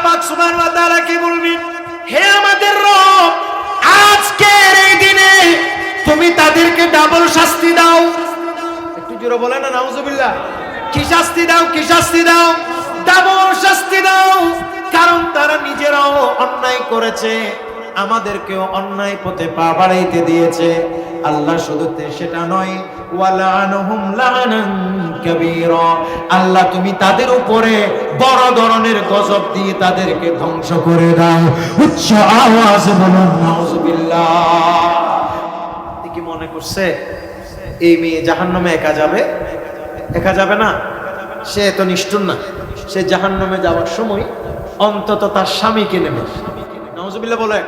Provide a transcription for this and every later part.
পাক সুবহানাহু ওয়া তাআলা কি বলবেন, হে আমাদের রব, আজকের এই দিনে তুমি তাদেরকে ডাবল শাস্তি দাও। একটু জোরে বলেন না নাউজুবিল্লাহ। কি শাস্তি দাও, কি শাস্তি দাও? ডাবল শাস্তি দাও। কারণ তারা নিজেরাও অন্যায় করেছে, আমাদেরকেও অন্যায় পথে পা বাড়াইতে দিয়েছে। আল্লাহ শুধু সেটা নয়, ওয়ালানহুম লানান কাবীরা, আল্লাহ তুমি তাদের উপরে বড় ধরনের গজব দিয়ে তাদেরকে ধ্বংস করে দাও। উচ্চ আওয়াজে বলুন নাউজুবিল্লাহ। কি মনে করছে এই মেয়ে জাহান্নামে একা যাবে? একা যাবে না। সে এত নিষ্ঠুর না, সে জাহান্নামে যাওয়ার সময় অন্তত তার স্বামীকে নেবে। নাউজুবিল্লাহ বলে।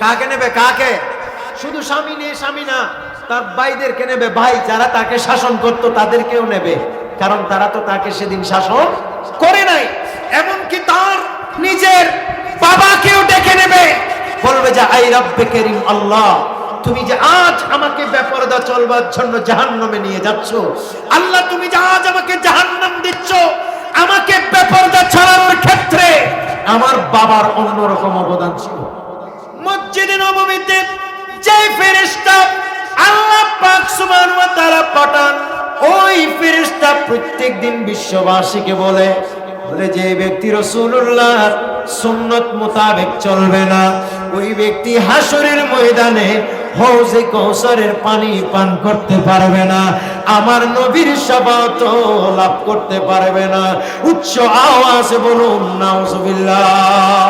কাকে নেবে? কাকে? শুধু স্বামী নেই, স্বামী না, তার ভাইদেরকে নেবে। ভাই যারা তাকে শাসন করতো তাদেরকেও নেবে, কারণ তারা তো তাকে সেদিন শাসন করে নাই। এমনকি তার নিজের বাবাকেও ডেকে নেবে, বলবে যে আই রব্বে করিম আল্লাহ, তুমি যে আজ আমাকে বেপরদা চলবার জন্য জাহান্নামে নিয়ে যাচ্ছ, আল্লাহ তুমি যে আজ আমাকে জাহান্নাম দিচ্ছ, আমাকে বেপরদা চলানোর ক্ষেত্রে আমার বাবার অন্যরকম অবদান ছিল। মসজিদে নববীতে যে ফেরেশতা আল্লাহ পাক সুবহানাহু ওয়া তাআলা পাঠান, ওই ফেরেশতা প্রত্যেকদিন বিশ্ববাসীকে বলে যে ব্যক্তি রাসূলুল্লাহর সুন্নাত মোতাবেক চলবে না, ওই ব্যক্তি হাসরের ময়দানে হাউজে কাউসারের পানি পান করতে পারবে না, আমার নবীর শাফাত লাভ করতে পারবে না। উচ্চ আওয়াজে বলুন নাউজুবিল্লাহ।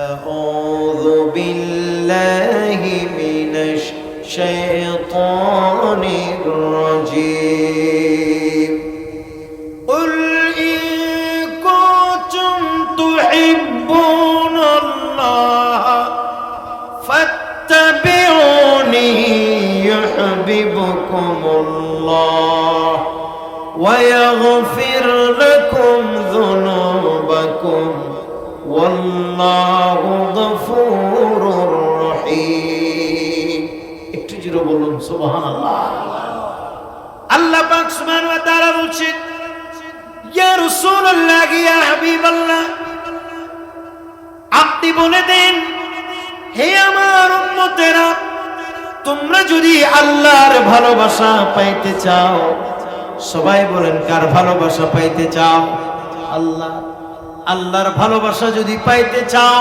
أعوذ بالله من الشيطان الرجيم قل إن كنتم تحبون الله فاتبعوني يحببكم الله ويغفر لكم ذنوبكم والله غفور رحيم। একটু জোরে বলুন সুবহানাল্লাহ। আল্লাহ পাক সুবহানাহু ওয়া তাআলা বলছেন, ইয়া রাসূলুল্লাহ, ইয়া হাবিবাল্লাহ, আপনি বলে দেন, হে আমার উম্মতেরা, তোমরা যদি আল্লাহর ভালোবাসা পাইতে চাও, সবাই বলেন কার ভালোবাসা পাইতে চাও? আল্লাহ। আল্লাহর ভালোবাসা যদি পাইতে চাও,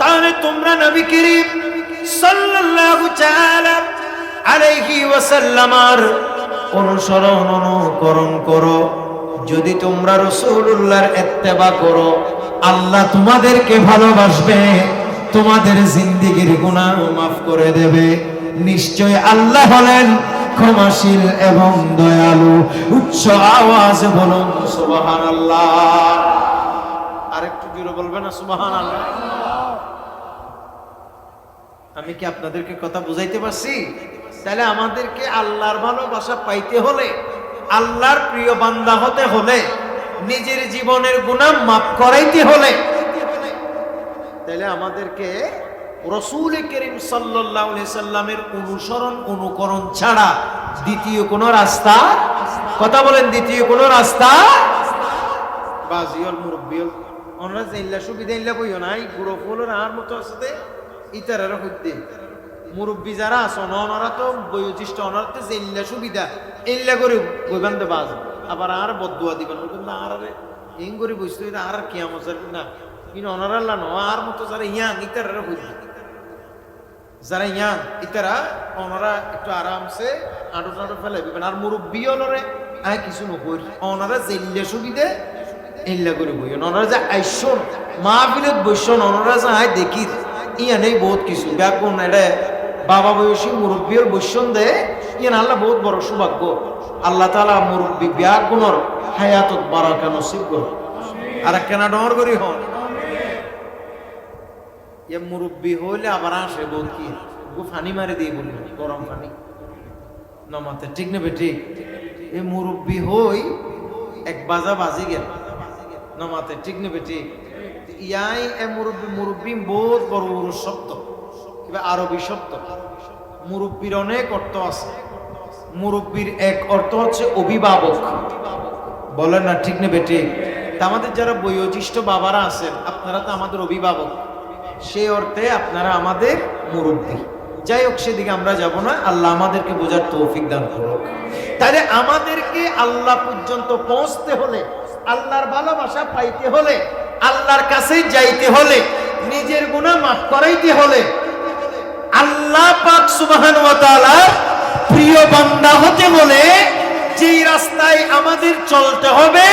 তাহলে তোমরা নবী করিম সাল্লাল্লাহু তাআলা আলাইহি ওয়াসাল্লামের অনুসরণ অনুকরণ করো। যদি তোমরা রাসূলুল্লাহর ইত্তেবা করো, আল্লাহ তোমাদেরকে ভালোবাসবে, তোমাদের জিন্দেগীর গুনাহ মাফ করে দেবে। নিশ্চয় আল্লাহ হলেন ক্ষমাশীল এবং দয়ালু। উচ্চ আওয়াজে বলুন সুবহানাল্লাহ। আরেকটু জোরে বলবেন না সুবহানাল্লাহ। আমি কি আপনাদেরকে কথা বুঝাইতে পারছি? তাহলে আমাদেরকে আল্লাহর ভালোবাসা পাইতে হলে, আল্লাহর প্রিয় বান্দা হতে হলে, নিজের জীবনের গুনাহ মাফ করাইতে হলে, তাহলে আমাদেরকে রাসূল করিম সাল্লাল্লাহু আলাইহি সাল্লামের অনুসরণ অনুকরণ ছাড়া দ্বিতীয় কোনো রাস্তা, কথা বলেন, দ্বিতীয় কোনো রাস্তা বাজিয়ল মুরব্বিয়ল ওনারা জেল্লা সুবিধা ইল্লা কইও নাই, গুরু ফুলের আর মতো আছে ইতারার হইতে মুরব্বী যারা আছে ওনারা তো বয়োজ্যেষ্ঠ, ওনারা তো জেল্লা সুবিধা ইল্লা করে কইবান দে বাজ, আবার আর বদদুয়া দিবেন, কিন্তু আর এই করে বসতে আর কিয়ামত না, কিন্তু ওনারা আল্লাহ ন আর মতো যারা ইয়াং ইতারার হইতে, যারা ইয়াং ইতারা ওনারা একটু আরামসে আঁটো টাঁটো ফেলে দিবেন, আর মুরব্বী ওনারে আয় কিছু নকরি, ওনারা জেল্লা সুবিধা ইল্লা করে বই, ওনারা যে আইসন মাহফিলত বসন, ওনারা যে আয় দেখি ইয়া নেই বহুত কিছু ব্যাপন, এটা বাবা বয়সী মুরব্বীর বসন দে, ইয়ান আল্লাহ বহুত বড় সৌভাগ্য। আল্লাহ তাআলা মুরব্বী ব্যাগুণর হায়াতত বারাকা নসিব করুন। আর কেনা ডর করি হন ইয়া মুরব্বী হইলে আবার আসে বহুত কি ফানি মারি দিয়ে বলি, গরম পানি নমাতে, ঠিক নেবে ঠিক। এই মুরব্বী হই এক বাজা বাজি গেল নমাতে, ঠিক নেবে ঠিক। ইয়াই এ মুরব্বী, মুরব্বী বহুত বড় শব্দ, কিবা আরবি শব্দ। মুরব্বীর অনেক অর্থ আছে। মুরব্বীর এক অর্থ হচ্ছে অভিভাবক, বলেন না ঠিক নেবে ঠিক? তা আমাদের যারা বয়োজ্যেষ্ঠ বাবারা আছেন আপনারা তো আমাদের অভিভাবক, সেই অর্থে আপনারা আমাদের মুরব্বী। যাই হোক, সেদিকে আমরা যাব না, আল্লাহ আমাদেরকে বোঝার তৌফিক দান করুক। তাহলে আমাদেরকে আল্লাহ পর্যন্ত পৌঁছতে হলে, আল্লাহর ভালোবাসা পাইতে হলে, আল্লাহর কাছে যাইতে হলে, নিজের গুনাহ মাফ করাইতে হলে, আল্লাহ পাক সুবহানাহু ওয়া তাআলা প্রিয় বান্দা হতে হলে যেই রাস্তায় আমাদের চলতে হবে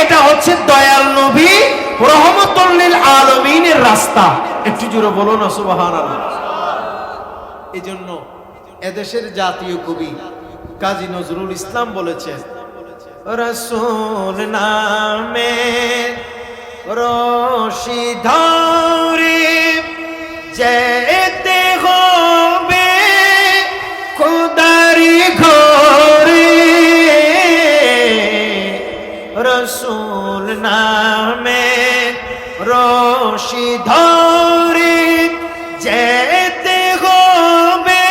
এটা হচ্ছে দয়াল নবী রহমতুল লিল আলামিনের রাস্তা। একটু জোরে বলো না সুবহানাল্লাহ। এজন্য এদেশের জাতীয় কবি কাজী নজরুল ইসলাম বলেছেন, রাসূল নামে রশি ধরে যেতে হবে খোদারি ঘরে, রাসূল নামে রশি ধরে যেতে হবে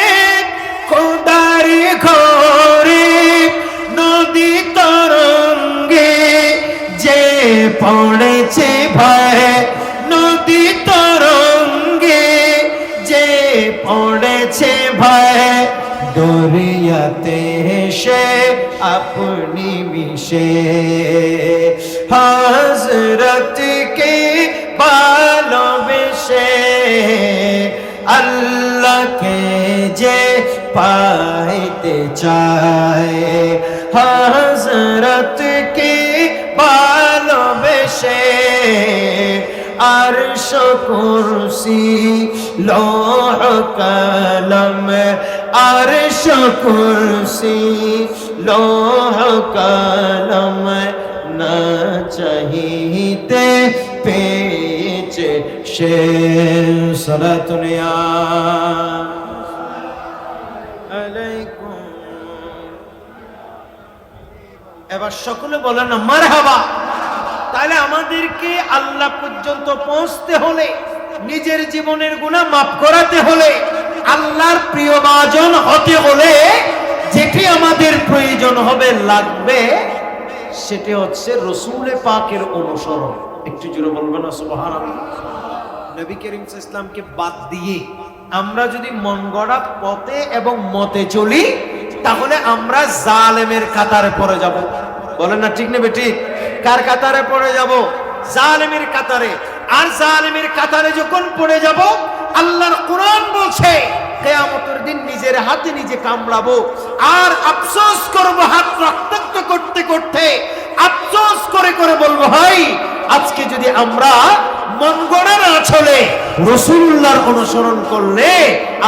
খোদারি ঘরে, নদী তরঙ্গে যে পড়েছে ভয়, নদী তরঙ্গে যে পড়েছে ভয়, দরিয়াতে সে আপনি মিশে হযরত কে ভালোবেসে, আল্লাহকে যে পাইতে চায়, হযরত কে ভালোবেসে, আরশ কুরসি লৌহ কলম, আরশ কুরসি লৌহ কলম না চাহিতে পেয়েছে সে। সালাতুন আলাইকুম। এবার সকলে বলেন না মারহাবা। তাহলে আমাদেরকে আল্লাহ পর্যন্ত পৌঁছতে হলে, নিজের জীবনের গুনাহ মাফ করাতে হলে, আল্লাহর প্রিয় ভাজন হতে হলে যেটি আমাদের প্রয়োজন হবে লাগবে সেটি হচ্ছে রাসূলে পাকের অনুসরণ। একটু জোরে বলবেন না সুবহানাল্লাহ। নবী করিম সাল্লাল্লাহু আলাইহি ওয়াসাল্লামকে বাদ দিয়ে আমরা যদি মন গড়া পথে এবং মতে চলি তাহলে আমরা জালেমের কাতারে পড়ে যাব। বলেন না ঠিক নেবে ঠিক? কার কাতারে পড়ে যাব? জালেমের কাতারে। আর জালেমের কাতারে যখন পড়ে যাব, আল্লাহর কোরআন বলছে কিয়ামতের দিন নিজের হাতে নিজে কামড়াবো আর আফসোস করব, হাত রক্তাক্ত করতে করতে আফসোস করে করে বলবো, ভাই আজকে যদি আমরা মন গড়া না চলে রাসূলুল্লাহর অনুসরণ করলে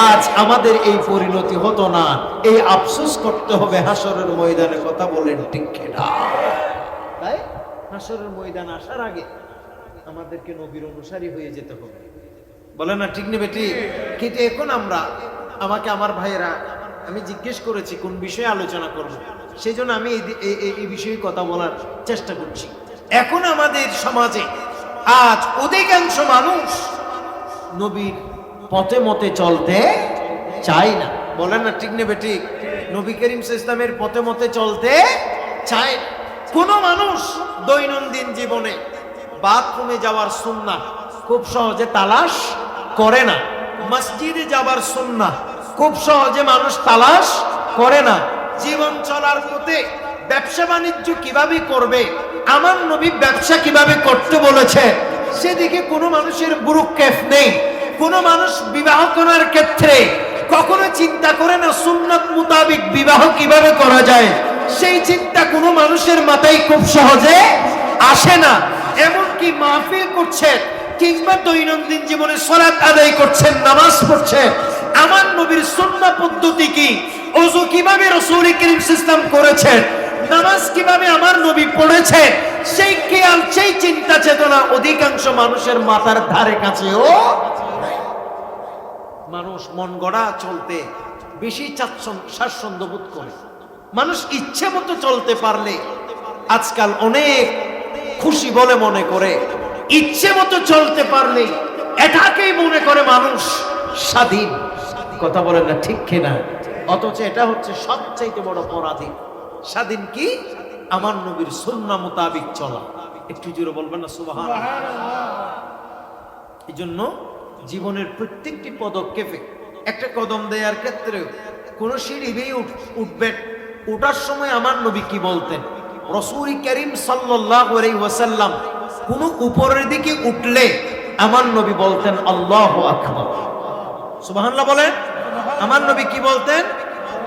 আজ আমাদের এই পরিণতি হতো না। এই আফসোস করতে হবে হাসরের ময়দানে। কথা বলেন ঠিক কিনা? তাই হাসরের ময়দান আসার আগে আমাদেরকে নবীর অনুসারী হয়ে যেতে হবে। বলে না ঠিক নেবে ঠিক? কিন্তু এখন আমরা, আমাকে আমার ভাইয়েরা, আমি জিজ্ঞেস করেছি কোন বিষয়ে আলোচনা করব, সেই জন্য আমি এই বিষয়ে কথা বলার চেষ্টা করছি। এখন আমাদের সমাজে আজ অধিকাংশ মানুষ নবীর পথে মতে চলতে চায় না। বলেন না ঠিক নেবে ঠিক? নবী করিম সাল্লাল্লাহু আলাইহি ওয়াসাল্লামের পথে মতে চলতে চায়। কোন মানুষ দৈনন্দিন জীবনে বাথরুমে যাওয়ার সুন্নাহ খুব সহজে তালাশ করে না, মসজিদে যাবার সুন্নাহ খুব সহজে মানুষ তালাশ করে না। জীবন চলার পথে ব্যবসা বাণিজ্য কিভাবে করবে, আমার নবী ব্যবসা কিভাবে করতে বলেছে, সেদিকে কোনো মানুষের বুরুক্ষেপ নেই। কোনো মানুষ বিবাহ করার ক্ষেত্রে কখনো চিন্তা করে না সুন্নাত মোতাবেক বিবাহ কিভাবে করা যায়, সেই চিন্তা কোনো মানুষের মাথায় খুব সহজে আসে না। এমনকি মাহফিল করছেন কিংবা দৈনন্দিন জীবনে সালাত আদায় করছেন, নামাজ পড়ছেন, আমার নবীর সুন্নাহ পদ্ধতি কি, ওযু কিভাবে রাসূল করিম সাল্লাল্লাহু আলাইহি ওয়াসাল্লাম করেছেন, নামাজ কিভাবে আমার নবী পড়েছেন, সেই খেয়াল সেই চিন্তা চেতনা অধিকাংশ মানুষের মাথার ধারে কাছেও নাই। মানুষ মন গড়া চলতে বেশি স্বাচ্ছন্দ্য বোধ করে। মানুষ ইচ্ছে মতো চলতে পারলে আজকাল অনেক খুশি বলে মনে করে। ইচ্ছে মতো চলতে পারলে এটাকেই মনে করে মানুষ স্বাধীন। কথা বলেন না ঠিক কিনা? অথচ এটা হচ্ছে সবচাইতে বড় অপরাধী। স্বাধীন কি? আমার নবীর সুন্নাহ মোতাবিক চলা। একটু জোরে বলবেন না সুবহানাল্লাহ। এই জন্য জীবনের প্রত্যেকটি পদক্ষেপে একটা কদম দেওয়ার ক্ষেত্রে কোন সিঁড়ি বেয়ে উঠবেন, ওঠার সময় আমার নবী কি বলতেন? রাসূল করিম সাল্লাল্লাহু আলাইহি ওয়াসাল্লাম কোন উপরের দিকে উঠলে আমার নবী বলতেন আল্লাহু আকবার। সুবহানাল্লাহ বলেন। আমার নবী কি বলতেন?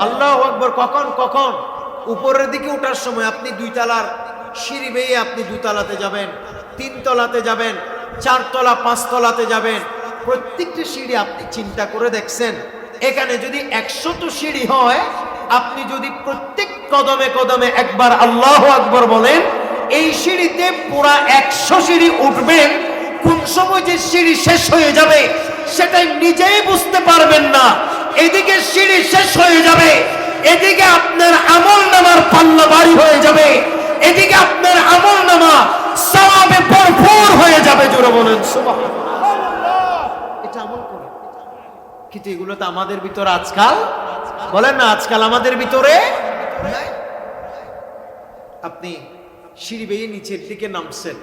আল্লাহু আকবার। কখন কখন? উপরের দিকে ওঠার সময়। আপনি 2 তলার সিঁড়ি বেয়ে আপনি 2 তলাতে যাবেন, 3 তলাতে যাবেন, 4 তলা 5 তলাতে যাবেন। প্রত্যেকটি সিঁড়ি আপনি চিন্তা করে দেখছেন, এখানে যদি 100 সিঁড়ি হয়, আপনি যদি প্রত্যেক কদমে কদমে একবার আল্লাহু আকবার বলেন, এই সিঁড়িতে পুরা 100 সিঁড়ি উঠবেন। কোন সময় যে সিঁড়ি শেষ হয়ে যাবে সেটাই নিজেই বুঝতে পারবেন না। এদিকে সিঁড়ি শেষ হয়ে যাবে, এদিকে আপনার আমলনামার পাল্লা ভারী হয়ে যাবে, এদিকে আপনার আমলনামা সওয়াবে ভরপুর হয়ে যাবে। জোরে বলেন সুবহানাল্লাহ। এটা আমল করে, কিন্তু এগুলো তো আমাদের ভিতরে আজকাল, বলেন না, আজকাল আমাদের ভিতরে নাই। আপনি সিঁড়ি বেয়ে নিচের দিকে নামছেন,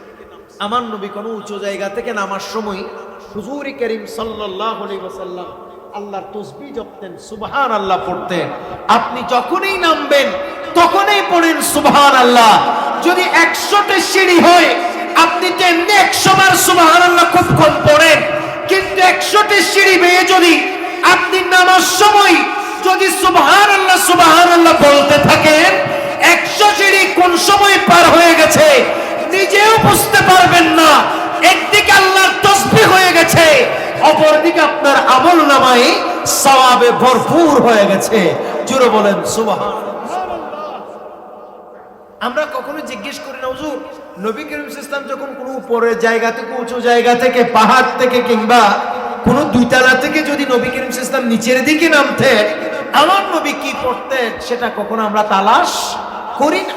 আমার নবী কোনো উঁচু জায়গা থেকে নামার সময় হুজুর করিম সাল্লাল্লাহু আলাইহি ওয়াসাল্লাম আল্লাহর তাসবিহ জপতেন, সুবহানাল্লাহ পড়তেন। আপনি যখনই নামবেন তখনই পড়েন সুবহানাল্লাহ। যদি 100টা সিঁড়ি হয়, আপনি তো এমনি 100 বার সুবহানাল্লাহ খুব কম পড়েন, কিন্তু 100টা সিঁড়ি বেয়ে যদি আপনি নামার সময় যদি সুবহানাল্লাহ সুবহানাল্লাহ বলতে থাকেন, 100 সিঁড়ি কোন সময় পার হয়ে গেছে নিজেও বুঝতে পারবেন না। একদিকে আল্লাহর তাসবিহ হয়ে গেছে, অপরদিকে আপনার আমলনামায় সওয়াবে ভরপুর হয়ে গেছে। জোরে বলেন সুবহানাল্লাহ। আমরা কখনো জিজ্ঞেস করি না, হুজুর নবী করিম সাল্লাল্লাহু আলাইহি ওয়াসাল্লাম যখন কোনো উপরের জায়গা থেকে, উঁচু জায়গা থেকে, পাহাড় থেকে কিংবা কোনো 2 তলা থেকে যদি নবী করিম সাল্লাল্লাহু আলাইহি ওয়াসাল্লাম নিচের দিকে নামতেন, আমার নবী কি করতেন সেটা কখনো আমরা তালাশ করি না।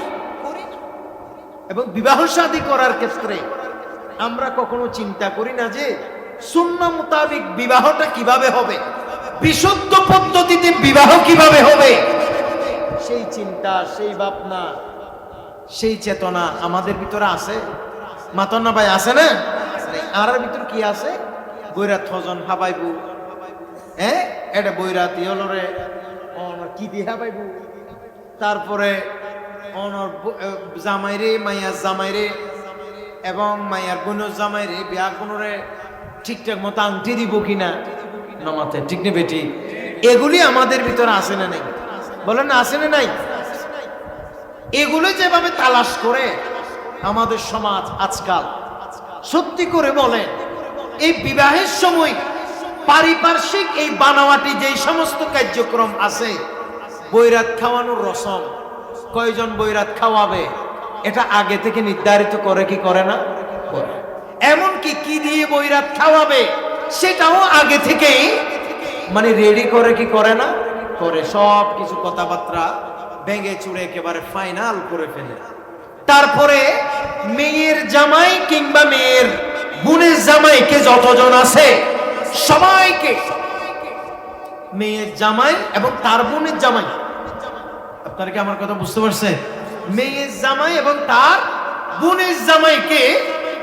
এবং বিবাহ শাদী করার ক্ষেত্রে আমরা কখনো চিন্তা করি না যে সুন্নাহ মোতাবেক বিবাহটা কিভাবে হবে, বিশুদ্ধ পদ্ধতিতে বিবাহ কিভাবে হবে। সেই চিন্তা, সেই ভাবনা, সেই চেতনা আমাদের ভিতরে আছে? মাতনা ভাই আছে না? আর ভিতর কি আছে? বৈরাত হজন হাবাইবু, এটা বৈরাত ইয়লরে কি দিয়ে হাবাইবু, তারপরে জামাইরে মাইয়ার জামাইরে এবং মাইয়ার বোনের জামাইরে বিয়া কোনরে ঠিকঠাক মতো আংটি দিব কিনা নামাতে, ঠিক না বেটি? এগুলি আমাদের ভিতরে আসে না নাই? বলেন না, আসে না নাই? এগুলো যেভাবে তালাশ করে আমাদের সমাজ আজকাল, সত্যি করে বলেন, এই বিবাহের সময় পারিপার্শ্বিক এই বানাওয়াটি যেই সমস্ত কার্যক্রম আছে, বৈরাত খাওয়ানোর রসম, কয়জন বৈরাত খাওয়াবে এটা আগে থেকে নির্ধারিত করে কি করে না? এমনকি কি দিয়ে বৈরাত খাওয়াবে সেটাও আগে থেকেই মানে রেডি করে কি করে না? করে। সব কিছু কথাবার্তা ভেঙে চুড়ে একেবারে ফাইনাল করে ফেলে। তারপরে মেয়ের জামাই কিংবা মেয়ের বোনের জামাইকে যতজন আছে সবাইকে, মেয়ের জামাই এবং তার বোনের জামাই, আপনারা কি আমার কথা বুঝতে পারছেন? মেয়ের জামাই এবং তার বোনের জামাইকে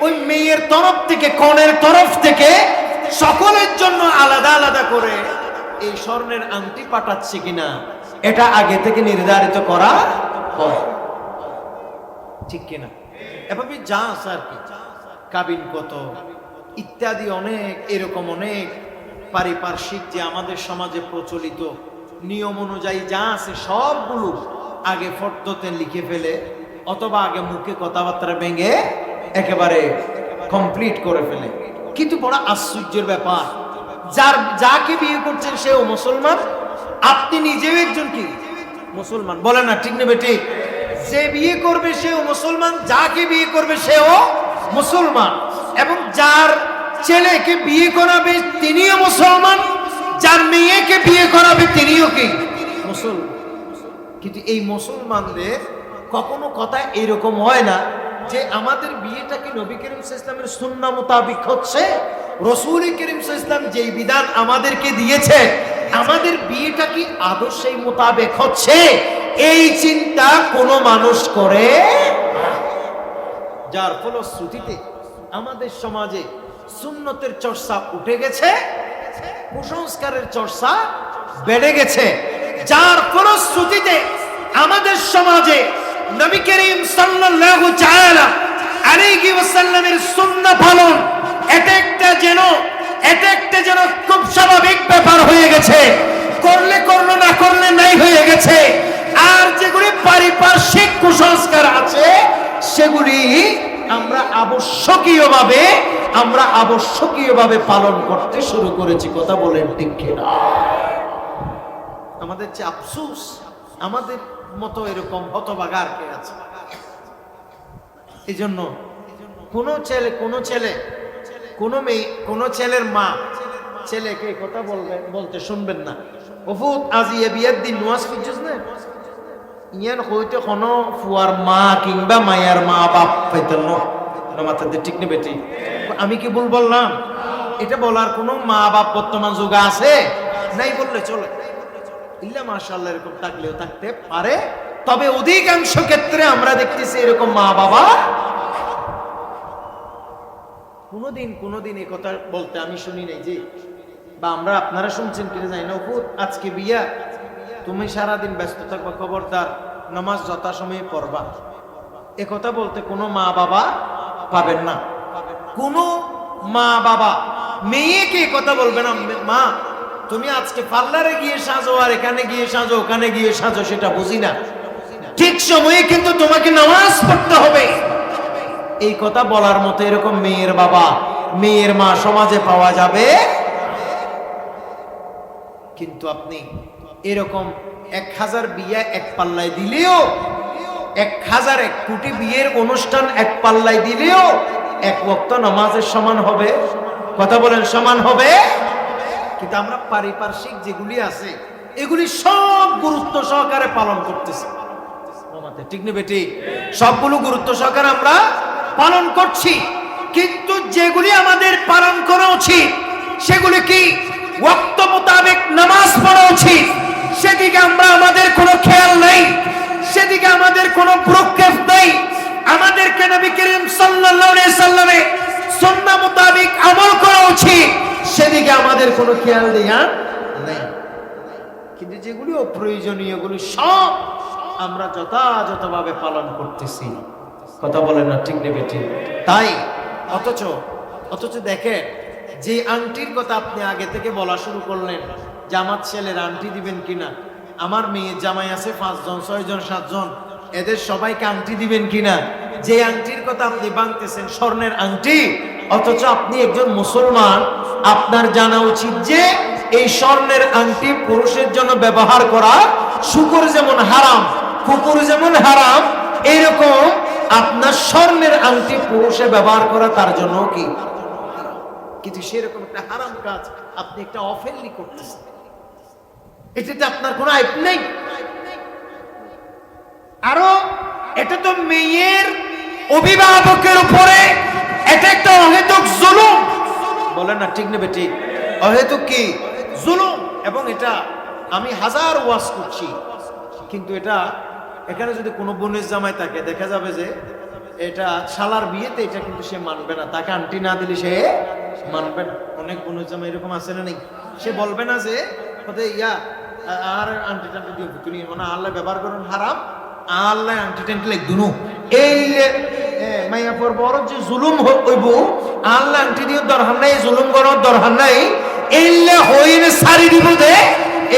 ওই মেয়ের তরফ থেকে, কনের তরফ থেকে সকলের জন্য আলাদা আলাদা করে এই স্বর্ণের আংটি পাঠাচ্ছে কিনা এটা আগে থেকে নির্ধারিত করা হয়, ঠিক কিনা? এভাবে যা আছে আর কি, কাবিন কত ইত্যাদি অনেক এরকম অনেক পারিপার্শ্বিক যে আমাদের সমাজে প্রচলিত নিয়ম অনুযায়ী যা আছে সবগুলো আগে ফর্দতে লিখে ফেলে অথবা আগে মুখে কথাবার্তা ভেঙে একেবারে কমপ্লিট করে ফেলে। কিন্তু বড় আশ্চর্যের ব্যাপার, যাকে বিয়ে করছেন সেও মুসলমান, আপনি নিজেও একজন কি মুসলমান, বলে না, ঠিক না বেটি? যে বিয়ে করবে সেও মুসলমান, যাকে বিয়ে করবে সেও মুসলমান, এবং যার ছেলেকে বিয়ে করাবে তিনিও মুসলমান, যার মেয়েকে বিয়ে করাবে তিনিও কি মুসলমান। কিন্তু এই মুসলমানদের কখনো কথা এরকম হয় না যে আমাদের বিয়েটা কি নবী করিম সাল্লাল্লাহু আলাইহি ওয়াসাল্লামের সুন্নাহ মোতাবিক হচ্ছে, রাসূল করিম সাল্লাল্লাহু আলাইহি ওয়াসাল্লাম যেই বিধান আমাদেরকে দিয়েছে আমাদের বিয়েটা কি আদর্শের মোতাবেক হচ্ছে, এই চিন্তা কোনো মানুষ করে না। যার ফলশ্রুতিতে আমাদের সমাজে সুন্নতের চর্চা উঠে গেছে, কুসংস্কারের চর্চা বেড়ে গেছে। যার ফলশ্রুতিতে আমাদের সমাজে নবী করিম সাল্লাল্লাহু তাআলা আলাইহি ওয়াসাল্লামের সুন্নাহ পালন এটা একটা যেন খুব স্বাভাবিক ব্যাপার হয়ে গেছে। করলে করলো, না করলে নাই হয়ে গেছে। আর যেগুলি পারিপার্শ্বিক কুসংস্কার আছে সেগুলি আমরা আবশ্যকীয়ভাবে পালন করতে শুরু করেছি। কথা বলেন ঠিক কিনা? আমাদের যে আফসোস, আমাদের মতো এরকম হতভাগা আর কে আছে? এই জন্য কোন মেয়ে, কোন ছেলের মা ছেলেকে কথা বলতে শুনবেন না। ওফুত আজি এ বিয়ের দিন নোয়াজ ফিজুস না ইয়ান হইতে কোনো ফুয়ার মা কিংবা মায়ার মা বাপ পাইতেন না মাথাতে, ঠিক নেবে ঠিক? আমি কি ভুল বললাম? এটা বলার কোনো মা বাপ বর্তমান যুগে আছে? নাই বললে চলে। ইল্লা মাশাআল্লাহ এরকম থাকলেও থাকতে পারে, তবে অধিকাংশ ক্ষেত্রে আমরা দেখতেছি এরকম মা বাবা কোনোদিন এই কথা বলতে আমি শুনি নাই, যে বা আমরা আপনারা শুনছেন কিনা জানি না, আজকে বিয়া, তুমি সারাদিন ব্যস্ত থাকবা, খবরদার নামাজ যথাসময়ে পড়বা, এ কথা বলতে কোনো মা বাবা পাবেন না। কোনো মা বাবা মেয়েকে কথা বলবে না, মা তুমি আজকে পার্লারে গিয়ে সাজো, আর এখানে গিয়ে সাজো, ওখানে গিয়ে সাজো, সেটা বুঝি না, ঠিক সময়ে কিন্তু তোমাকে নামাজ পড়তে হবে। এই কথা বলার মতো এরকম মেয়ের বাবা, মেয়ের মা সমাজে পাওয়া যাবে। কিন্তু আপনি এরকম 1000 বিয়ে এক পাল্লায় দিলেও, 1 কোটি বিয়ের অনুষ্ঠান এক পাল্লায় দিলেও এক ওয়াক্ত নামাজের সমান হবে। কথা বলেন, সমান হবে? কিন্তু আমরা পারিপার্শ্বিক যেগুলি আছে এগুলি সব গুরুত্ব সহকারে পালন করতেছি, ঠিক নেবে ঠিক? সবগুলো গুরুত্ব সহকারে আমরা পালন করছি, কিন্তু যেগুলি আমাদের পালন করা উচিত সেগুলি কি ওয়াক্ত মোতাবেক নামাজ পড়া উচিত, সেদিকে আমাদের কোনো খেয়াল নেই, সেদিকে আমাদের কোনো প্রক্ষেপ নেই। আমাদেরকে নবী করিম সাল্লাল্লাহু আলাইহি সাল্লামের সুন্নাহ মোতাবেক আমল করা উচিত, সেদিকে আমাদের কোনো খেয়াল দেয়া নেই। কিন্তু যেগুলি অপ্রয়োজনীয় গুলি সব আমরা যথাযথভাবে পালন করতেছি। কথা বলেন না, ঠিক নেবে ঠিক? তাই অথচ দেখে যে আংটির কথা আপনি আগে থেকে বলা শুরু করলেন, যে আমার ছেলের আংটি দিবেন কিনা, আমার মেয়ের জামাই আছে 5 জন 6 জন 7 জন, এদের সবাইকে আংটি দিবেন কিনা, যে আংটির কথা আপনি ভাঙতেছেন স্বর্ণের আংটি, অথচ আপনি একজন মুসলমান, আপনার জানা উচিত যে এই স্বর্ণের আংটি পুরুষের জন্য ব্যবহার করা শুকর যেমন হারাম, কুকুর যেমন হারাম, এইরকম আপনার স্বর্ণের আংটি পুরুষে ব্যবহার করা তার জন্য কি? কিন্তু সেরকম একটা হারাম কাজ আপনি একটা অফেনলি করতেছেন, এটাতে আপনার কোনো আইব নেই। আরো এটা তো মেয়ের অভিভাবকের উপরে এটা একটা অহেতুক জুলুম, বলেন না, ঠিক নেবে ঠিক? অহেতুক কি জুলুম। এবং এটা আমি হাজার ওয়াজ করছি, কিন্তু এটা এখানে যদি কোনো বোনের জামাই থাকে, দেখা যাবে যে এটা শালার বিয়েতে এটা কিন্তু সে মানবে না, তাকে আন্টি না দিলে সে মানবে না। অনেক বোনের জামাই এরকম আছে না নেই? সে বলবে না যে আর আন্টি টান্টি দিয়ে তুমি মানে আল্লাহ ব্যবহার করেন হারাম, আল্লাহ আন্টি টান্টি লাগ দুনু, এই মাইয়া পর বড় যে জুলুম হইব, আল্লাহ আন্টি দিয়ে দরকার নাই, জুলুম করার দরকার নাই, এইলে হইলে সারি দিব দে,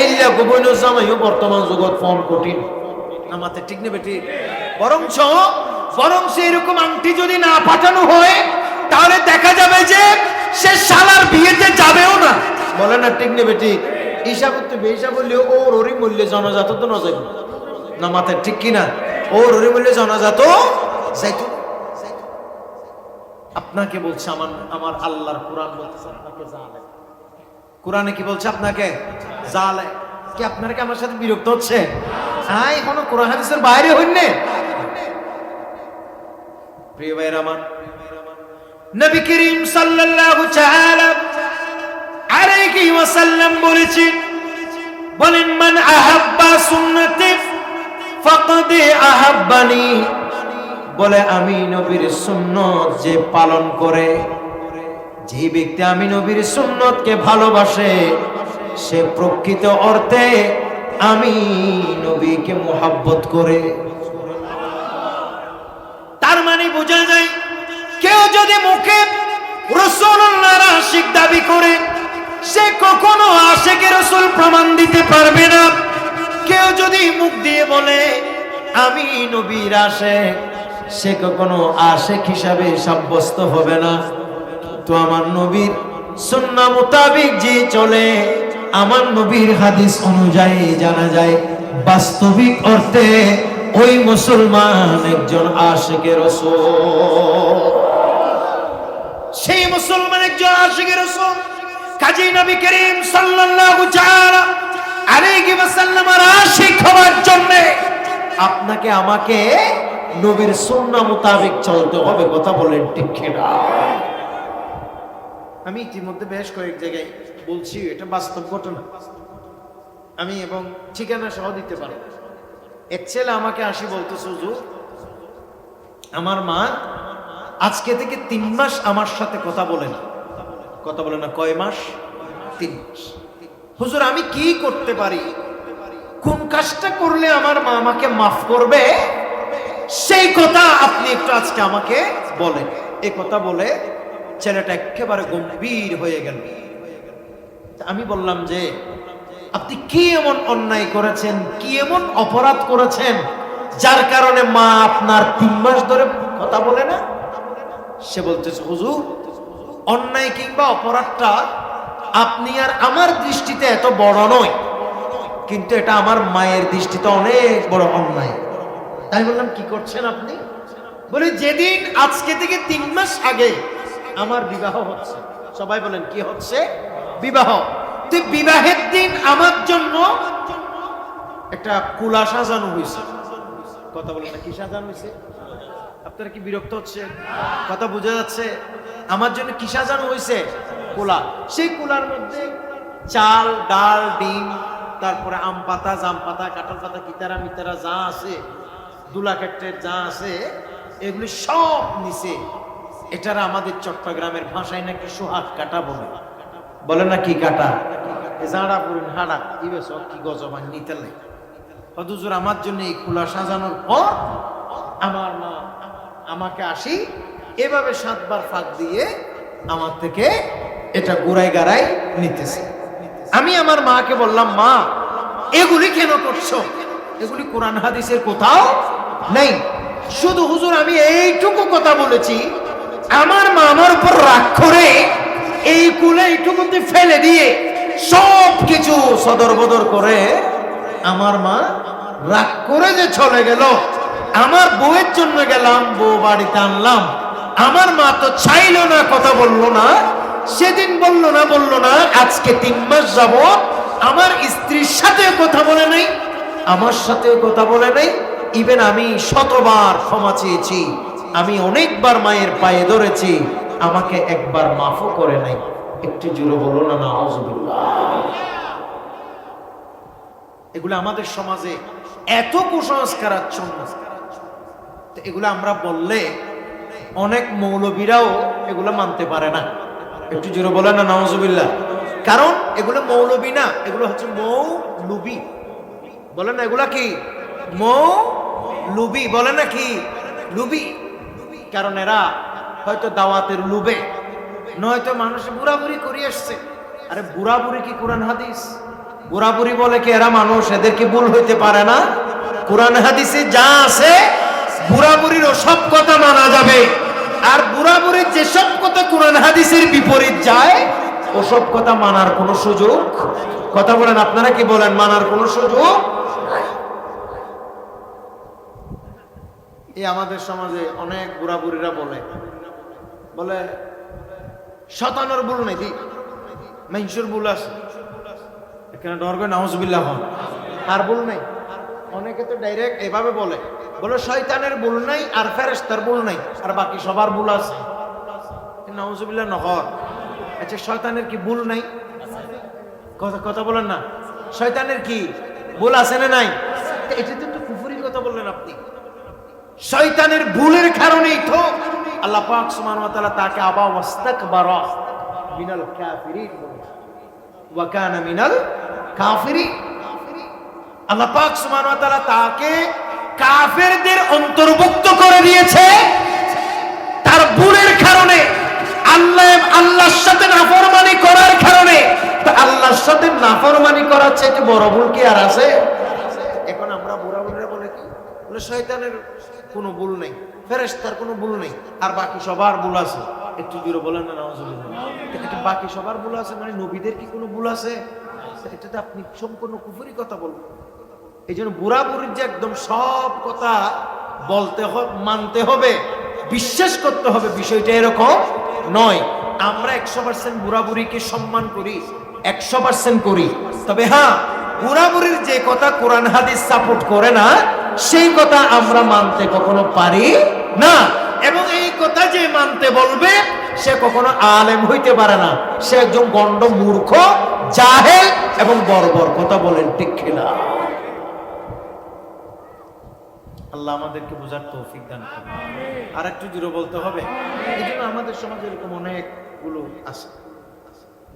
এইলে গোবইনের জামাইও বর্তমান যুগত ফোন কঠিন। আমাদের ঠিক নেবে ঠিক? বরঞ্চ এরকম আংটি যদি না পাঠানো হয়, তাহলে দেখা যাবে যে সে শালার বিয়েতে যাবেও না, বলে না, ঠিক নেবে ঠিক? হিসাব করতে বেহিসাব বললেও ওর ওরই মূল্যে জনজাত তো না যাইব না, মাথায় ঠিক কিনা? ওর ওরই মূল্যে জনজাত যাইতো। আপনাকে বলছে আমার আল্লাহর কোরআন বলছে আপনাকে জালে, কোরআনে কি বলছে আপনাকে জালে? কি আপনারা কি আমার সাথে বিরক্ত হচ্ছে? হ্যাঁ, কোনো কোরআন হাদিসের বাইরে হইনে। প্রিয় ভাইরা আমার, নবী করিম সাল্লাল্লাহু তাআলা আলাইহি ওয়াসাল্লাম বলেছেন, বলেন মান আহাব্বা সুন্নতি ফাকাদ আহাব্বানি, বলে আমি নবীর সুন্নত যে পালন করে, যে ব্যক্তি আমি নবীর সুন্নতকে ভালোবাসে সে প্রকৃত অর্থে আমি নবীকে মুহাব্বত করে। তার মানে বোঝা যায় কেউ যদি মুখে রাসূলুল্লাহর আশিক দাবি করে সে কখনো আশিকে রাসূল প্রমাণ দিতে পারবে না। কেউ যদি মুখ দিয়ে বলে আমি নবীর আশিক সে কখনো আশিক হিসাবে সাব্যস্ত হবে না। তো আমার নবীর সুন্নাহ মোতাবেক যে চলে, আমার নবীর হাদিস অনুযায়ী জানা যায় বাস্তবিক অর্থে ওই মুসলমান একজন আশিকে রাসূল। সেই মুসলমান একজন আশিকে রাসূল। কাজী নবী করিম সাল্লাল্লাহু তাআলা আলাইহি ওয়াসাল্লামের আশিক হওয়ার জন্য আপনাকে আমাকে নবীর সুন্নাহ মোতাবেক চলতে হবে। কথা বলেন ঠিক কিনা? আমি ইতিমধ্যে বেশ কয়েক জায়গায় বলছি, এটা বাস্তব ঘটনা, আমি এবং ঠিকানা সহ দিতে পারব। এক ছেলে আমাকে আসি বলতেছে হুজুর আমার মা আজকে থেকে 3 মাস আমার সাথে কথা বলে না। কথা বলে না কয় মাস? 3 মাস। হুজুর আমি কি করতে পারি, কোন কাজটা করলে আমার মা আমাকে মাফ করবে, সেই কথা আপনি একটু আজকে আমাকে বলেন। এই কথা বলে ছেলেটা একেবারে গম্ভীর হয়ে গেল। আমি বললাম যে আপনি কি এমন অন্যায় করেছেন, কি এমন অপরাধ করেছেন যার কারণে মা আপনার 3 মাস ধরে কথা বলে না? সে বলতেছে হুজুর অন্যায় কিংবা অপরাধটা আপনি আর আমার দৃষ্টিতে এত বড় নয়, কিন্তু এটা আমার মায়ের দৃষ্টিতে অনেক বড় অন্যায়। তাই বললাম কি করছেন আপনি? বলে যেদিন আজকে থেকে 3 মাস আগে আমার বিবাহ হচ্ছে। সবাই বলেন কি হচ্ছে? বিবাহ। তো বিবাহের দিন আমার জন্য একটা কুলা সাজানো হয়েছে। কথা বলেন না কি সাজানো হয়েছে? আপনারা কি বিরক্ত হচ্ছে? কথা বোঝা যাচ্ছে? আমার জন্য কি সাজানো হয়েছে? কুলা। সেই কুলার মধ্যে চাল, ডাল, ডিম, তারপরে আম পাতা, জাম পাতা, কাঁঠাল পাতা, কিতারা মিতারা যা আছে, দুলা ক্ষেত্রের যা আছে এগুলি সব নিচে। এটার আমাদের চট্টগ্রামের ভাষায় নাকি সোহাগ কাটা বলে। বলে না কি কাটা? জাড়া পুরিন হাড়া ইবে সব কি গজবান নিতে নাই। হুজুর আমার জন্য এই কুলা সাজানোর পর আমার মা আমাকে আসি এভাবে 7 বার ফাঁক দিয়ে আমার থেকে এটা গুড়াই গাড়াই নিতেছে। আমি আমার মাকে বললাম মা এগুলি কেন করছো? এগুলি কোরআন হাদিসের কোথাও নেই। শুধু হুজুর আমি এইটুকু কথা বলেছি, আমার মা আমার উপর রাগ করে এই কুলে এইটুকুতে ফেলে দিয়ে সব কিছু সদর বদর করে আমার মা রাগ করে যে চলে গেল। আমার বউয়ের জন্য গেলাম, বউ বাড়িতে আনলাম, আমার মা তো চাইলো না, কথা বললো না। সেদিন বললো না, আজকে 3 মাস যাবত আমার স্ত্রীর সাথেও কথা বলে নাই, আমার সাথেও কথা বলে নাই। ইভেন আমি 100বার ক্ষমা চেয়েছি, আমি অনেকবার মায়ের পায়ে ধরেছি, আমাকে একবার মাফও করে নাই। একটু জোরে বলো না নাউজুবিল্লাহ। এগুলো আমাদের সমাজে এত কুসংস্কার আচ্ছন্ন, এগুলো আমরা বললে অনেক মৌলবীরাও এগুলো মানতে পারে না। একটু জোরে বলে না নাউজুবিল্লাহ। কারণ এগুলো মৌলবী না, এগুলো হচ্ছে মৌলুবি। বলে না এগুলা কি? মৌলুবি। বলে না কি? লুবি। কারণ এরা হয়তো দাওয়াতের লুবে, নয়তো মানুষ বুড়াবুড়ি করে আসছে। আরে বুড়াবুড়ি কি কোরআন হাদিস? বুড়াবুড়ি বলে কি এরা মানুষ? এদের কি ভুল হইতে পারে না? কোরআন হাদিসে যা আছে বুড়াবুড়িরও সব কথা মানা যাবে, আর বুড়াবুড়ির যেসব কথা কোরআন হাদিসের বিপরীত যায় ওসব কথা মানার কোনো সুযোগ, কথা বলেন আপনারা কি বলেন, মানার কোনো সুযোগ? এই আমাদের সমাজে অনেক বুড়াবুড়িরা বলে শতানোর ভুল নেই, মানুষের ভুল আছে, এখানে ডর করে নাউজুবিল্লাহ হন, আর ভুল নেই। অনেকে তো ডাইরেক্ট এভাবে বলে শয়তানের ভুল নাই আর ফেরেশতার ভুল নাই, আর বাকি সবার ভুল আছে। নাউজুবিল্লাহ নহর। আচ্ছা শয়তানের কি ভুল নাই? কথা বলেন না, শয়তানের কি ভুল আছে না নাই? এটা তো একটু কুফরি কথা বললেন আপনি। শয়তানের ভুলের কারণেই তো আল্লাহ পাক সুবহানাহু ওয়া তাআলা তাকে আবা ওয়াস্তাকবারা মিনাল কাফিরিন ওয়া কানা মিনাল কাফিরিন। আল্লাহ পাক সুবহানাহু ওয়া তাআলা তাকে কাফেরদের অন্তর্ভুক্ত করে দিয়েছে তার ভুলের কারণে, আল্লাহর সাথে নাফরমানি করার কারণে। আল্লাহর সাথে নাফরমানি করার চাইতে বড় ভুল কি আর আছে? এখন আমরা বুড়া বুড়িরা বলে কি, বলে শয়তানের কোনো ভুল নেই, ফেরেশতার কোনো ভুল নেই, আর বাকি সবার ভুল আছে। একটু জোরে বলেন না নাউজুবিল্লাহ। এটা বাকি সবার ভুল আছে মানে নবীদের কি কোনো ভুল আছে? এটা তো আপনি সম্পূর্ণ কুফরি কথা বলবেন। এই জন্য বুড়া বুড়ির যে একদম সব কথা বলতে হবে, মানতে হবে, বিশ্বাস করতে হবে, বিষয়টা এরকম নয়। আমরা 100% বুড়া বুড়িকে সম্মান করি, 100% করি। তবে হ্যাঁ, বুড়া বুড়ির যে কথা কোরআন হাদিস সাপোর্ট করে না, সেই কথা আমরা মানতে কখনো পারি না। এবং এই কথা যে মানতে বলবে সে কখনো আলেম হইতে পারে না, সে একজন গণ্ড মূর্খ, জাহেল এবং বর্বর। কথা বলেন ঠিক কিনা? আল্লাহ আমাদেরকে বোঝার তৌফিক দান করুন। আর একটু জোরে বলতে হবে। এই জন্য আমাদের সমাজে এরকম অনেকগুলো আছে।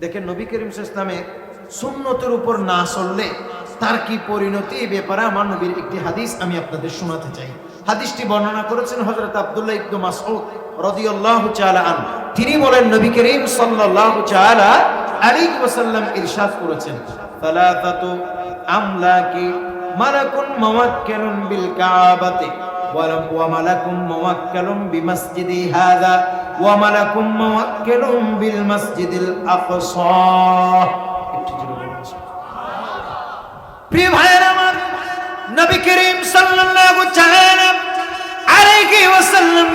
দেখেন নবী করিম সাল্লাল্লাহু আলাইহি ওয়াসাল্লামের সুন্নতের উপর না চললে তার কি পরিণতি, এই ব্যাপারে আমার নবীর একটি হাদিস আমি আপনাদের শোনাতে চাই। হাদিসটি বর্ণনা করেছেন হযরত আব্দুল্লাহ ইবনে মাসউদ রাদিয়াল্লাহু তাআলা আনহু। তিনি বলেন নবী করিম সাল্লাল্লাহু তাআলা আলাইহি ওয়াসাল্লাম ইরশাদ করেছেন, সালাতাতু আমলাকি মালাকুন মুওয়াক্কালুন বিল কাবাতি ওয়া মালাকুন মুওয়াক্কালুন বিমাসজিদি হাযা ওয়া মালাকুন মুওয়াক্কালুন বিল মাসজিদিল আকসা। একটু জোরে বলুন সুবহানাল্লাহ। প্রিয় ভাইরা আমার, নবী করিম সাল্লাল্লাহু তাআলা আলাইহি ওয়াসাল্লাম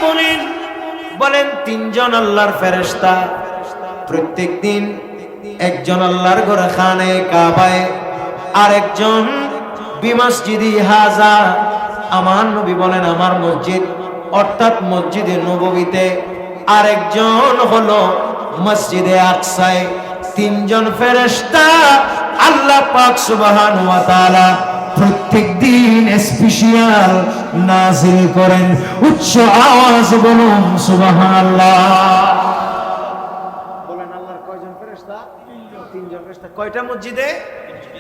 বলেন তিনজন আল্লাহর ফেরেশতা প্রত্যেকদিন একজন আল্লাহর ঘরে খানে কাবায়, আরেকজন বিমসজিদি হাজা, আমার নবী বলেন আমার মসজিদ অর্থাৎ মসজিদে নববীতে, আরেকজন হলো মসজিদে আকসায়। তিনজন ফেরেশতা আল্লাহ পাক সুবহানাহু ওয়া তাআলা প্রত্যেক দিন স্পেশাল নাজিল করেন। উচ্চ আওয়াজ বলুন সুবহানাল্লাহ। বলেন আল্লাহর কয়জন ফেরেশতা? তিনজন ফেরেশতা। কয়টা মসজিদে?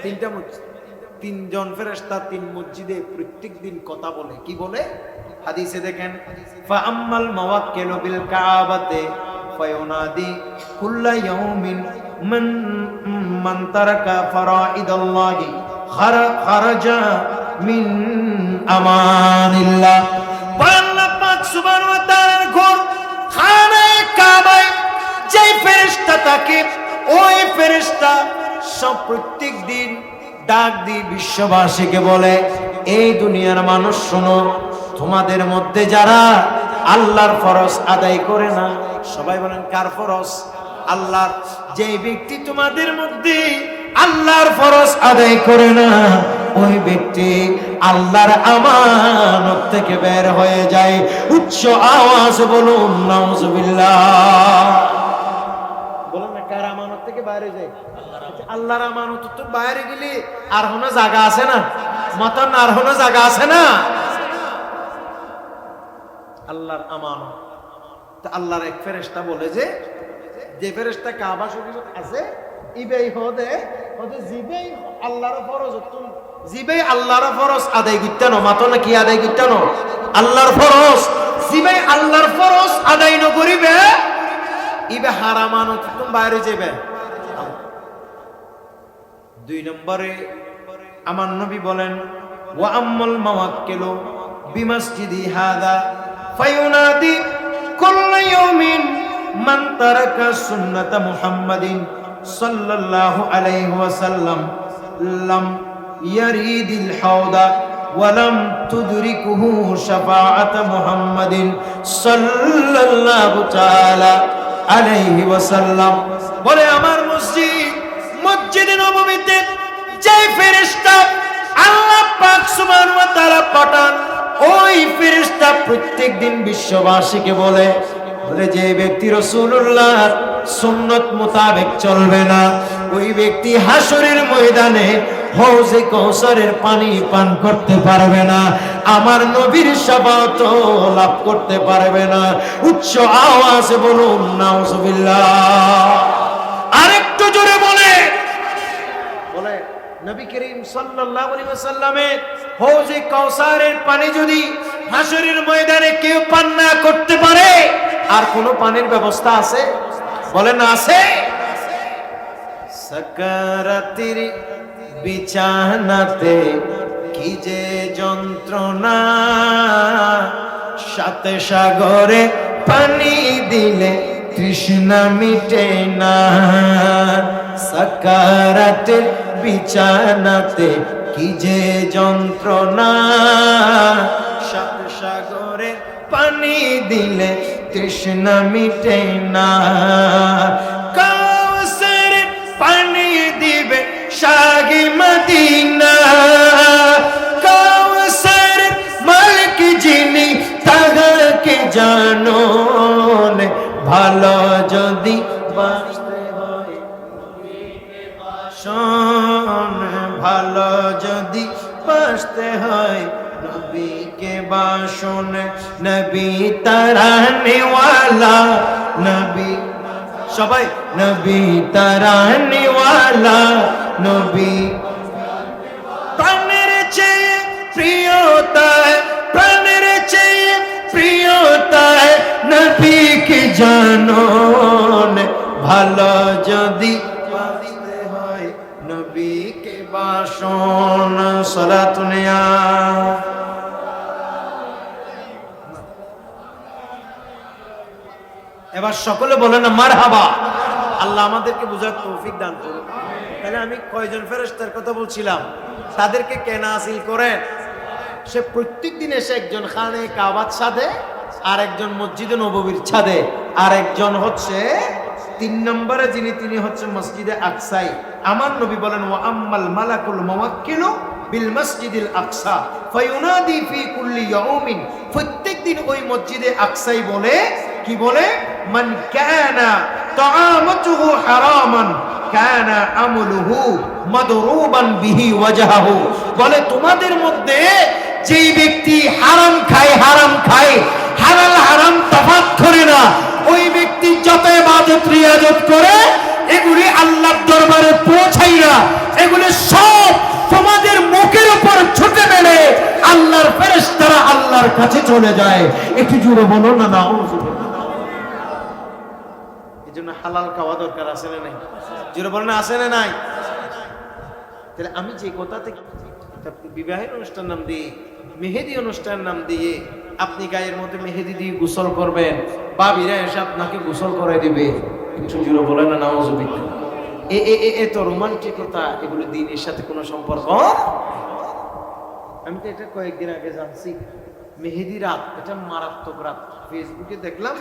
তিনটা মসজিদ। তিনজন ফেরেশতা তিন মসজিদে প্রত্যেক দিন কথা বলে। কি বলে? হাদিসে দেখেন, ফা আম্মাল মুওয়াক্কিলু বিল কাবাতে ফায়ুনাদি কুল্লা ইয়াউমিন মান তারাকা ফারাইদাল্লাহি খারাজা মিন আমানিল্লাহ। আল্লাহ পাক সুবহানাহু ওয়া তাআলার ঘর খানে কাবায় যেই ফেরেশতা থাকে, ওই ফেরেশতা সব প্রত্যেক দিন ডাক দিয়ে বিশ্ববাসীকে বলে, এই দুনিয়ার মানুষ শোনো, তোমাদের মধ্যে যারা আল্লাহর ফরজ আদায় করে না, সবাই বলেন কার ফরজ? আল্লাহর। যে ব্যক্তি তোমাদের মধ্যে আল্লাহর ফরজ আদায় করে না, ওই ব্যক্তি আল্লাহর আমানত থেকে বের হয়ে যায়। উচ্চ আওয়াজ বলুন নাউজুবিল্লাহ। বলুন না, কার আমানত থেকে বাইরে যায়? আল্লাহর আমানত তো বাইরে গেলে আর কোনো জায়গা আছে না? মতন আর কোনো জায়গা আছে না? আল্লাহর আমানত। তো আল্লাহর এক ফেরেশতা বলে যে ফেরেশতা কাবা শরীফ আছে, ইবেই হদে জিবেই আল্লাহর ফরজ, জিবেই আল্লাহর ফরজ আদায় করতে না, মাতো না কি আদায় করতে না? আল্লাহর ফরজ। জিবেই আল্লাহর ফরজ আদায় ন করিবে, ইবে হারামানত তুমি বাইরে যাবে। দুই নম্বরে আমার নবী বলেন, ওয়া আম্মাল মুওয়াক্কিলু বিমাসজিদি হাযা ফায়ুনাদি কুল্লা ইয়াউমিন মান তারাকা সুন্নাতা মুহাম্মাদিন সাল্লাল্লাহু আলাইহি ওয়াসাল্লাম লাম ইয়ারিদিল হাওদা ওয়া লাম তুদরিকুহু শাফাআত মুহাম্মাদিন সাল্লাল্লাহু তাআলা আলাইহি ওয়াসাল্লাম। বলে আমার মসজিদে নববীতে যে ফেরেশতা আল্লাহ পাক সুবহানাহু ওয়া তাআলা পাঠান, ওই ফেরেশতা প্রত্যেকদিন বিশ্ববাসীকে বলে যে ব্যক্তি রাসূলুল্লাহর সুন্নাত মোতাবেক চলবে না, ওই ব্যক্তি হাসরের ময়দানে হৌজে কৌসারের পানি পান করতে পারবে না, আমার নবীর শাফাত লাভ করতে পারবে না। উচ্চ আওয়াজে বলুন নাউজুবিল্লাহ। আরেকটু জোরে বলে নবী করিম সাল্লাল্লাহু আলাইহি ওয়াসাল্লামের হৌজে কাউসারের পানি যদি হাসরের ময়দানে কেউ পান না করতে পারে, আর কোন পানির ব্যবস্থা আছে? বলেন আছে? সাকারাতের বিছানাতে কি যে যন্ত্রণা, সাত সাগরে পানি দিলে তৃষ্ণা মিটে না। সাকারাতের বিছানাতে কি যে যন্ত্রণা, সাত সাগরে পানি দিলে তৃষ্ণা মিটে না। কাউসার পানি দিবে শাহি মদিনা, কাউসার মালিক যিনি তাহাকে জানো, ভালো যদি বাঁচতে হয় শোন, ভালো যদি বাঁচতে হয় নবীকে বাসন। নবী তারানে ওয়ালা, নবী সবাই নবী তারানে ওয়ালা, নবী প্রাণের চেয়ে প্রিয়তা, প্রাণের চেয়ে প্রিয়তা নবীকে জানো, ভালো যদি বাঁচতে হয় নবীকে বাসন। সালাতুনিয়া এবার সকলে বলে না মারহাবা। আল্লাহ আমাদেরকে বুঝার তৌফিক দান করুন। তাহলে আমি কয়জন ফেরেশতার কথা বলছিলাম, তাদেরকে কেন হাসিল করেন? সে প্রত্যেক দিন এসে একজন খানে কাবার ছাদে, আর একজন মসজিদে নববীর ছাদে, আর একজন হচ্ছে 3 নম্বরে যিনি, তিনি হচ্ছে মসজিদে আকসাই। আমার নবী বলেন ওয়া আম্মাল মালাকুল মুওয়াক্কিলু বিল মসজিদিল আকসা ফায়ুনাদি ফি কুল্লি ইয়াউমিন, প্রত্যেক দিন ওই মসজিদে আকসাই বলে, কি বলে? মান কানা তাআমুহু হারামান কানা আমলুহু মাদরুবান বিহি ওয়াজহু, বলে তোমাদের মধ্যে যেই ব্যক্তি হারাম খায়, হারাম খায়, হালাল হারাম তফাৎ করে না, ওই ব্যক্তি যত ইবাদত রিয়াজত করে এগুলি আল্লাহর দরবারে পৌঁছায় না, এগুলি সব তোমাদের মুখের উপর ছুটে মেলে আল্লাহর ফেরেশতারা আল্লাহর কাছে চলে যায়। একটু জোরে বলো না নাউজুবিল্লাহ। এজন্য হালাল খাওয়া দরকার আছে না নাই? জোরে বলো না আছে না নাই? তাহলে আমি যে কথা থেকে বিবাহের অনুষ্ঠান নাম দিয়ে, মেহেদি অনুষ্ঠান নাম দিয়ে আপনি গায়ের মধ্যে মেহেদি দিয়ে গোসল করবেন, বাবিরা এসে আপনাকে গোসল করে দিবে, একটু জোরে বলে না নাউজুবিল্লাহ। এত রোমান্টিকতা, এগুলো দিনের সাথে কোনো সম্পর্ক। আমি তো এটা কয়েকদিন আগে জানছি, মেহেদি রাত, এটা মারাত্মক রাত। ফেসবুকে দেখলাম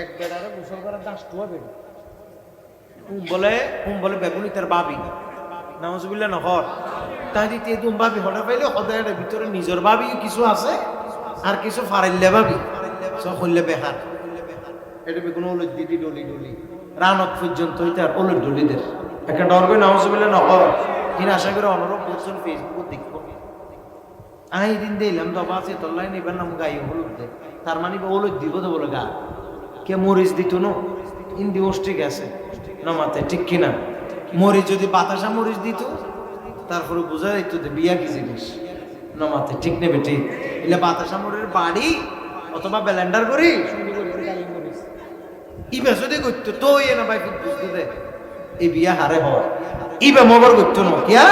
এক বেড়ারে গোসল করার 10টা বেড়ে বলে বেগুনি তার বাবি, নাউজুবিল্লাহ নহর তাই দিতে তুম ভাবি হঠাৎ পাইলে হদায়ের ভিতরে নিজের ভাবি কিছু আছে, আর কিছু ফারাইল্লা ভাবি সব হইলে বেহার। এটা বেগুন ওলট দিদি ডলি ডলি রানত পর্যন্ত হইতে আর ওলট ডলিদের একটা ডরবে নাউজুবিল্লাহ নহর। কিনা আশা করে অনুরোধ করছেন ফেসবুক দেখব। আই দিন দিলাম দবা আছে তল্লাই নিবার নাম গায়ে হলুদ দে, তার মানে ওলট দিব তো বলে গা কে মরিচ দিত নো ইন্দি অস্ট্রিক আছে নমাতে, ঠিক কিনা? মরিচ যদি বাতাসা মরিচ দিত তারপরে বোঝা যাইতো যে বিয়া কি জিনিস নমাতে, ঠিক নেবে? ঠিক এলে বাতাসা মরিচের বাড়ি অথবা ব্লেন্ডার করি ইবা যদি করতো তো না ভাই বুঝতে দে এই বিয়া হারে হয়, ইবা মগর করতো না কিয়া,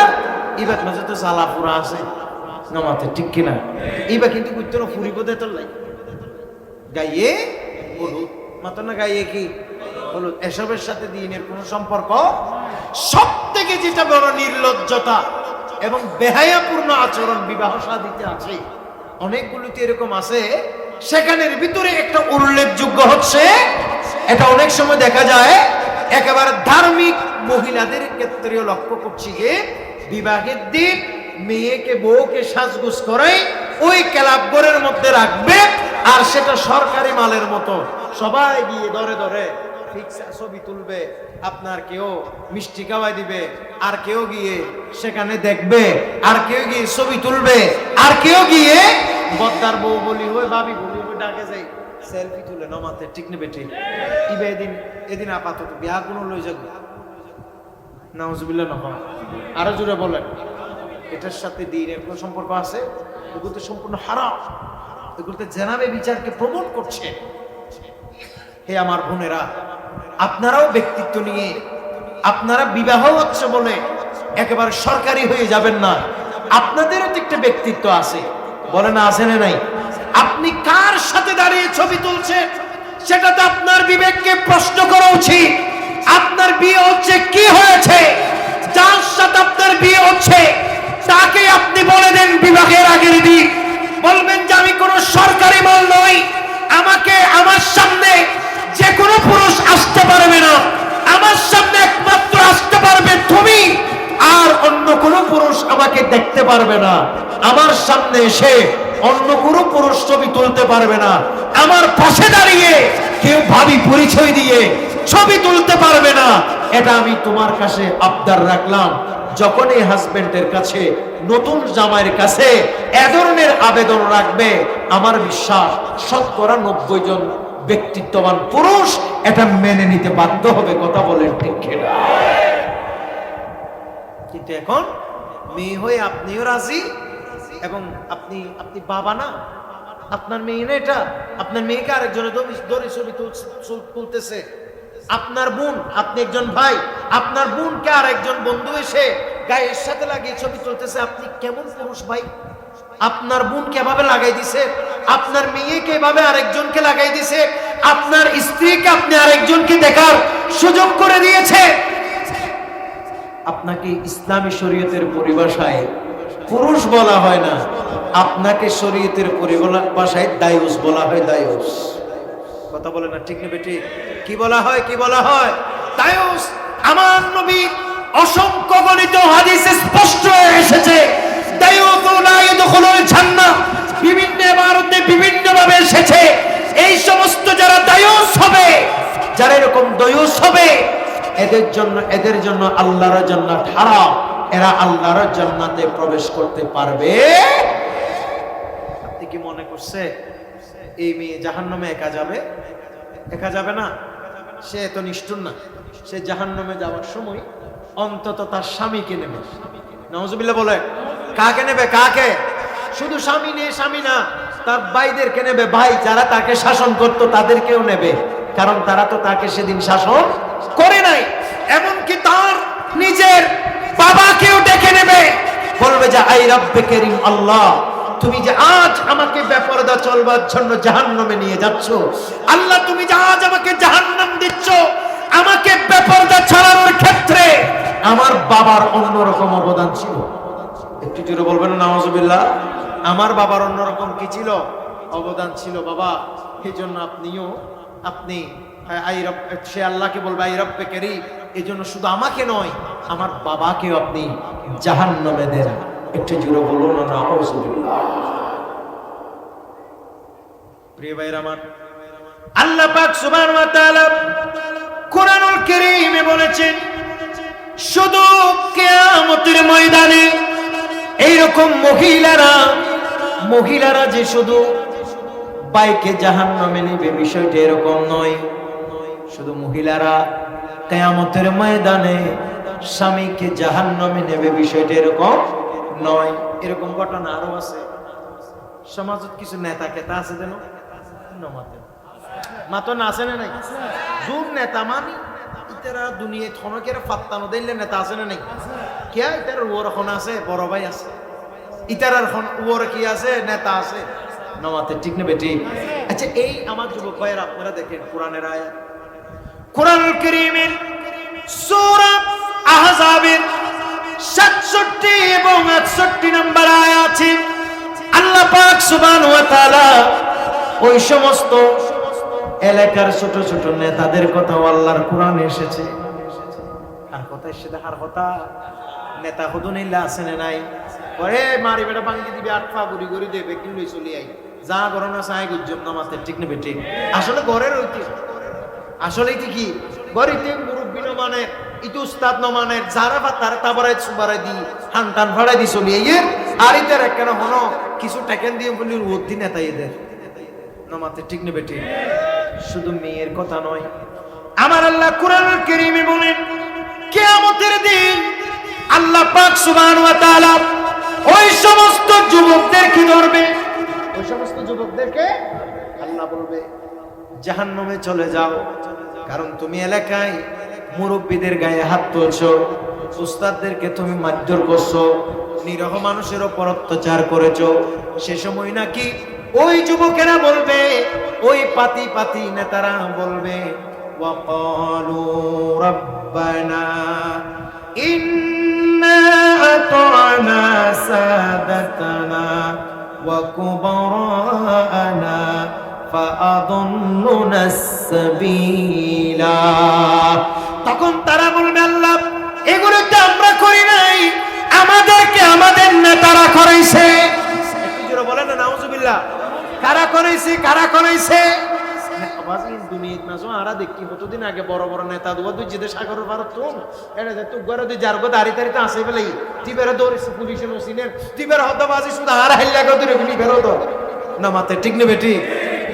ইবার মাঝে তো জ্বালা পুরা আছে নমাতে, ঠিক কিনা? ইবা কিন্তু করতো না ফুরিব দে তোর লাই গাইয়ে হলুদ, মাত্র না গাইয়ে কি হলুদ, এসবের সাথে দিনের কোনো সম্পর্ক। সব থেকে যেটা বড় নির্লজ্জতা এবং বেহায়াপূর্ণ আচরণ বিবাহ শাদীতে আছে, অনেকগুলোতে এরকম আছে। সেখানের ভিতরে একটা উল্লেখযোগ্য হচ্ছে, এটা অনেক সময় দেখা যায় একেবারে ধার্মিক মহিলাদের ক্ষেত্রেও লক্ষ্য করছি যে বিবাহের দিন মেয়েকে বউকে সাজগোজ করে ওই ক্লাবঘরের মধ্যে রাখবে, আর সেটা সরকারি মালের মতো সবাই গিয়ে ধরে ধরে ফিক্স ছবি তুলবে, আপনার কেউ মিষ্টি খাওয়াই দিবে, আর কেউ গিয়ে সেখানে দেখবে, আর কেউ গিয়ে ছবি তুলবে, আর কেউ গিয়ে বদ্দার বউ বলি হয়ে ভাবি বলি হয়ে ডাকে যাই সেলফি তুলে নমাতে, ঠিক নেবে ঠিক ইবে এদিন আপাতত বিয়া কোনো লই যাবে নাউজুবিল্লাহ না। আরো জোরে বলেন, এটার সাথে দিনের কোনো সম্পর্ক আছে? এগুলো তো সম্পূর্ণ হারাম, এগুলোতে জেনাবে বিচারকে প্রমোট করছে। হে আমার বোনেরা, আপনারাও ব্যক্তিত্ব নিয়ে, আপনারা বিবাহ হচ্ছে বলে একেবারে সরকারি হয়ে যাবেন না, আপনাদেরও তো একটা ব্যক্তিত্ব আছে, বলে না আছে না নাই? আপনি কার সাথে দাঁড়িয়ে ছবি তুলছেন সেটা তো আপনার বিবেককে প্রশ্ন করা উচিত। আপনার বিয়ে হচ্ছে কি হয়েছে, যার সাথে আপনার বিয়ে হচ্ছে তাকে আপনি বলে দেন বিবাহের আগের দিন, বলবেন যে আমি কোনো সরকারি মাল নই, আমাকে আমার সামনে যে কোনো পুরুষ আসতে পারবে না, আমার সামনে একমাত্র আসতে পারবে তুমি, আর অন্য কোনো পুরুষ আমাকে দেখতে পারবে না, আমার সামনে এসে অন্য কোনো পুরুষ ছবি তুলতে পারবে না, আমার পাশে দাঁড়িয়ে কেউ ভাবি পরিচয় দিয়ে ছবি তুলতে পারবে না, এটা আমি তোমার কাছে আবদার রাখলাম। যখন এই হাজবেন্ডের কাছে নতুন জামাইয়ের কাছে এ ধরনের আবেদন রাখবে, আমার বিশ্বাস 90% জন ব্যক্তিত্ববান পুরুষ এটা মেনে নিতে বাধ্য হবে। কথা বলেন ঠিক কিনা? কিন্তু এখন মেয়ে হয়ে আপনিও রাজি, এবং আপনি বাবা না, আপনার মেয়ে না, এটা আপনার মেয়েকে আরেকজনের দড়ি ছবি তুলতেছে, আপনার বোন, আপনি একজন ভাই, আপনার বোনকে আরেকজন বন্ধু এসে গায়ের সাথে লাগিয়ে ছবি তুলতেছে, আপনি কেমন পুরুষ ভাই? আপনার বোনকে এভাবে লাগাই দিছে, আপনার মেয়েকে এভাবে আরেকজনকে লাগাই দিছে, আপনার স্ত্রীকে আপনি আরেকজনকে দেখার সুযোগ করে দিয়েছে। আপনাকে ইসলামী শরীয়তের পরিভাষায় পুরুষ বলা হয় না, আপনাকে শরীয়তের পরিভাষায় দায়ুস বলা হয়, দায়ুস। কথা বলে না ঠিক নেবে ঠিক? কি বলা হয়, কি বলা হয়? দায়ুস। আমার নবী অসংখ্য গণিত হাদিসে স্পষ্ট হয়ে এসেছে, দায়ুসু লা ইয়াদখুলুল জান্নাহ, বিভিন্ন ইবারতে বিভিন্ন ভাবে এসেছে। এই সমস্ত যারা দায়ুস হবে, যারা এরকম দায়ুস হবে, এদের জন্য আল্লাহর জান্নাত হারাম, এরা আল্লাহর জান্নাতে প্রবেশ করতে পারবে। আপনি কি মনে করছে এই মেয়ে জাহান্নামে একা যাবে? একা যাবে না, সে এত নিষ্ঠুর না, সে জাহান্নামে যাওয়ার সময় অন্তত তার স্বামীকে নেবে। নাউজুবিল্লাহ বলে, কাকে নেবে? কাকে? শুধু স্বামী নেই, স্বামী না, তার ভাইদেরকে নেবে, ভাই যারা তাকে শাসন করত তাদেরকেও নেবে, কারণ তারা তো তাকে সেদিন শাসন করে নাই। এমনকি তার নিজের বাবাকেও ডেকে নেবে, বলবে যে আই রব্বে করিম আল্লাহ, তুমি যে আজ আমাকে বেপরদা চলবার জন্য জাহান্নামে নিয়ে যাচ্ছ, আল্লাহ তুমি যে আজ আমাকে জাহান্নাম দিচ্ছ, আমাকে বেপরদা ছাড়ানোর ক্ষেত্রে আমার বাবার অন্যরকম অবদান ছিল। একটু জোরে বলবেন না নাউজুবিল্লাহ? আমার বাবার অন্যরকম কি ছিল? অবদান ছিল বাবা। এই জন্য আপনি সে আল্লাহকে বলবে আই রব্বে করিম, এই জন্য শুধু আমাকে নয় আমার বাবাকেও আপনি জাহান্নামে দেন। একটু জোরে বলুন না নাউজুবিল্লাহ। প্রিয় ভাইরা আমার, আল্লাহ পাক সুবহানাহু ওয়া তাআলা কোরআনুল কারীমে বলেছেন, শুধু কিয়ামতের ময়দানে এইরকম মহিলারা যে শুধু বাইকে জাহান্নামে নেবে বিষয়টা এরকম নয়। শুধু মহিলারা কিয়ামতের ময়দানে স্বামীকে জাহান্নামে নেবে বিষয়টা এরকম নয়। এরকম ঘটনা আরো আছে। সমাজত কিছু নেতা কেতা আছে যেন মাতো না আছে না নাই? জোর নেতা মানি ইতারা দুনিয়া থনকের ফাত্তানো দিলে নেতা আছে না নাই? কে ইতার ওর এখন আছে, বড় ভাই আছে, ইতারার ওর কি আছে, নেতা আছে নমাতে, ঠিক না বেটি? আচ্ছা, এই আমার যুবক ভাইয়ের আপনারা দেখেন কোরআনের আয়াত, কোরআনুল কারীমের সূরা আহজাবের 67 এবং 68 নম্বর আয়াতে আল্লাহ পাক সুবহানাহু ওয়া তাআলা ওই সমস্ত এলাকার ছোট ছোট নেতাদের কথা আল্লাহর কোরআনে এসেছে। আর কথা এসে দেখার কথা, নেতা হুদুনিল্লাহ আছে না নাই? ওরে মারি বেটা ভাঙ্গি দিবে, আটফা গুড়ি গুড়ি দেবে, কি লই চলি আই যা গরনা চাই গুজ্জম নামাতে, ঠিক না বেটি? আসলে ঘরের ঐতিহ্য আসলে কি গরিতে মুরব্বী ন মানে ইতু উস্তাদ ন মানে যারা বা তারা তাবারাই সুবারাই দি হান টান ভাড়াই দি চলি এর আর ইতার কেন হনো কিছু টাকেন দিয়ে বলি রুদ্দি নেতা এদের নমাতে ঠিক নেবে ঠিক। শুধু মেয়ের কথা নয়, আমার আল্লাহ কুরআনুল কারীমে বলেন কিয়ামতের দিন আল্লাহ পাক সুবহানাহু ওয়া তাআলা ওই সমস্ত যুবকদেরকে ধরবে, ওই সমস্ত যুবকদেরকে আল্লাহ বলবে জাহান্নামে চলে যাও, কারণ তুমি এলাকায় মুরব্বীদের গায়ে হাত তুলছো, উস্তাদদেরকে তুমি মারধর করছো, নিরহ মানুষের উপর অত্যাচার করেছো। সে সময় নাকি ওই যুবকেরা বলবে, ওই পাতি পাতি নেতারা বলবে ওয়াকালু রাব্বানা ইন্না আতা'না সাদাতানা ওয়া কুবারানা ফাআদুল্লুনা সাবিলা। তখন তারা বলবে আল্লাহ এগুলো তো আমরা করি নাই, আমাদেরকে আমাদের নেতারা করাইছে। একটু জোরে বলেন না নাউজুবিল্লাহ। কারা করাইছে, কারা করাইছে? দুনিয়াত নাজো আরা দেখি কতদিন আগে বড় বড় নেতা দুয়া দুই যেতে সাগরের পার তুম এটা যে তুই গরে দুই জারগো দাঁড়ি দাঁড়িতে আসে ফেলাই টিবের দৌড়েছে পুলিশের ওসিনের টিবের হদ্দাবাজি শুধু আর হাইলা কত রে গুলি বেরো তো না মাতে ঠিক নেবে ঠিক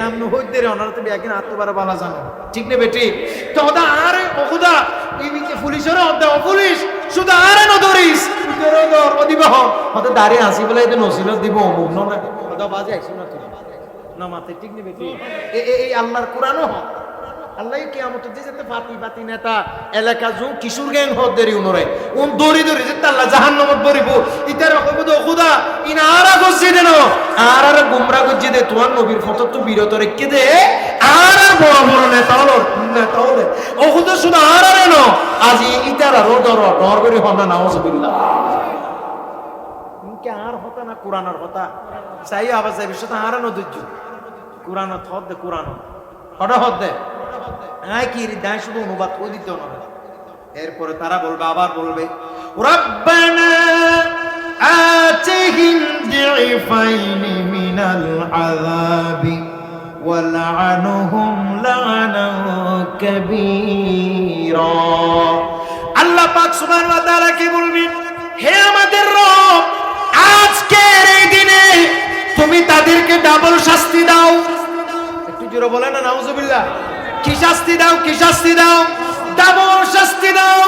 নাম নু হইতে রে অনার তুমি একদিন আত্মবারে বালা জানো ঠিক নেবে ঠিক তো হদা আর ওখুদা ইবিকে পুলিশের হদ্দা পুলিশ শুধু আর ন দরিস তোর দর অদিবাহ হদা দাঁড়ি আসি ফেলাই তো নসিলত দিব অমুক না হদ্দাবাজি আইছো না তুমি না মাতে ঠিক নেবে ঠিক এই আল্লাহর কোরআনও হয় আল্লাহ কিয়ামত যে যেতে পাতি পাতি নেতা এলাকা জু কিশোর গ্যাং হদ দেরি উনরে উন দড়ি দড়ি যেতে আল্লাহ জাহান্নামত বরিব ইতার কইবো তো খুদা ইনা আরা গজ্জি দেন আর গুমরা গজ্জি দে তোমার নবীর ফটো তো বিরত রেখে দে আর বড় বড় নেতা হলো ও খুদা শুধু আর ন আজি ইতার আর ডর করে হনা নাউজুবিল্লাহ ইনকে আর হতা না কোরআনের কথা চাই আবার যাই বিশ্বত আর ন দুজ্জু কোরআনত হদ দে কোরআন হড হদ দে আয় কি দায় শুধু অনুবাদ করে দিতে না। এরপরে তারা বলবে আবার বলবে রাব্বানা আতিহিম দিফাইনি মিনাল আযাবি ওয়ালআনহুম লা'নান কাবীরা। আল্লাহ পাক সুবহানাহু ওয়া তাআলা কি বলবেন, হে আমাদের রব আজকের এই দিনে তুমি তাদেরকে ডাবল শাস্তি দাও। একটু জোরে বলেন না নাউজুবিল্লাহ। কি শাস্তি দাও, কি শাস্তি দাও? ডাবল শাস্তি দাও,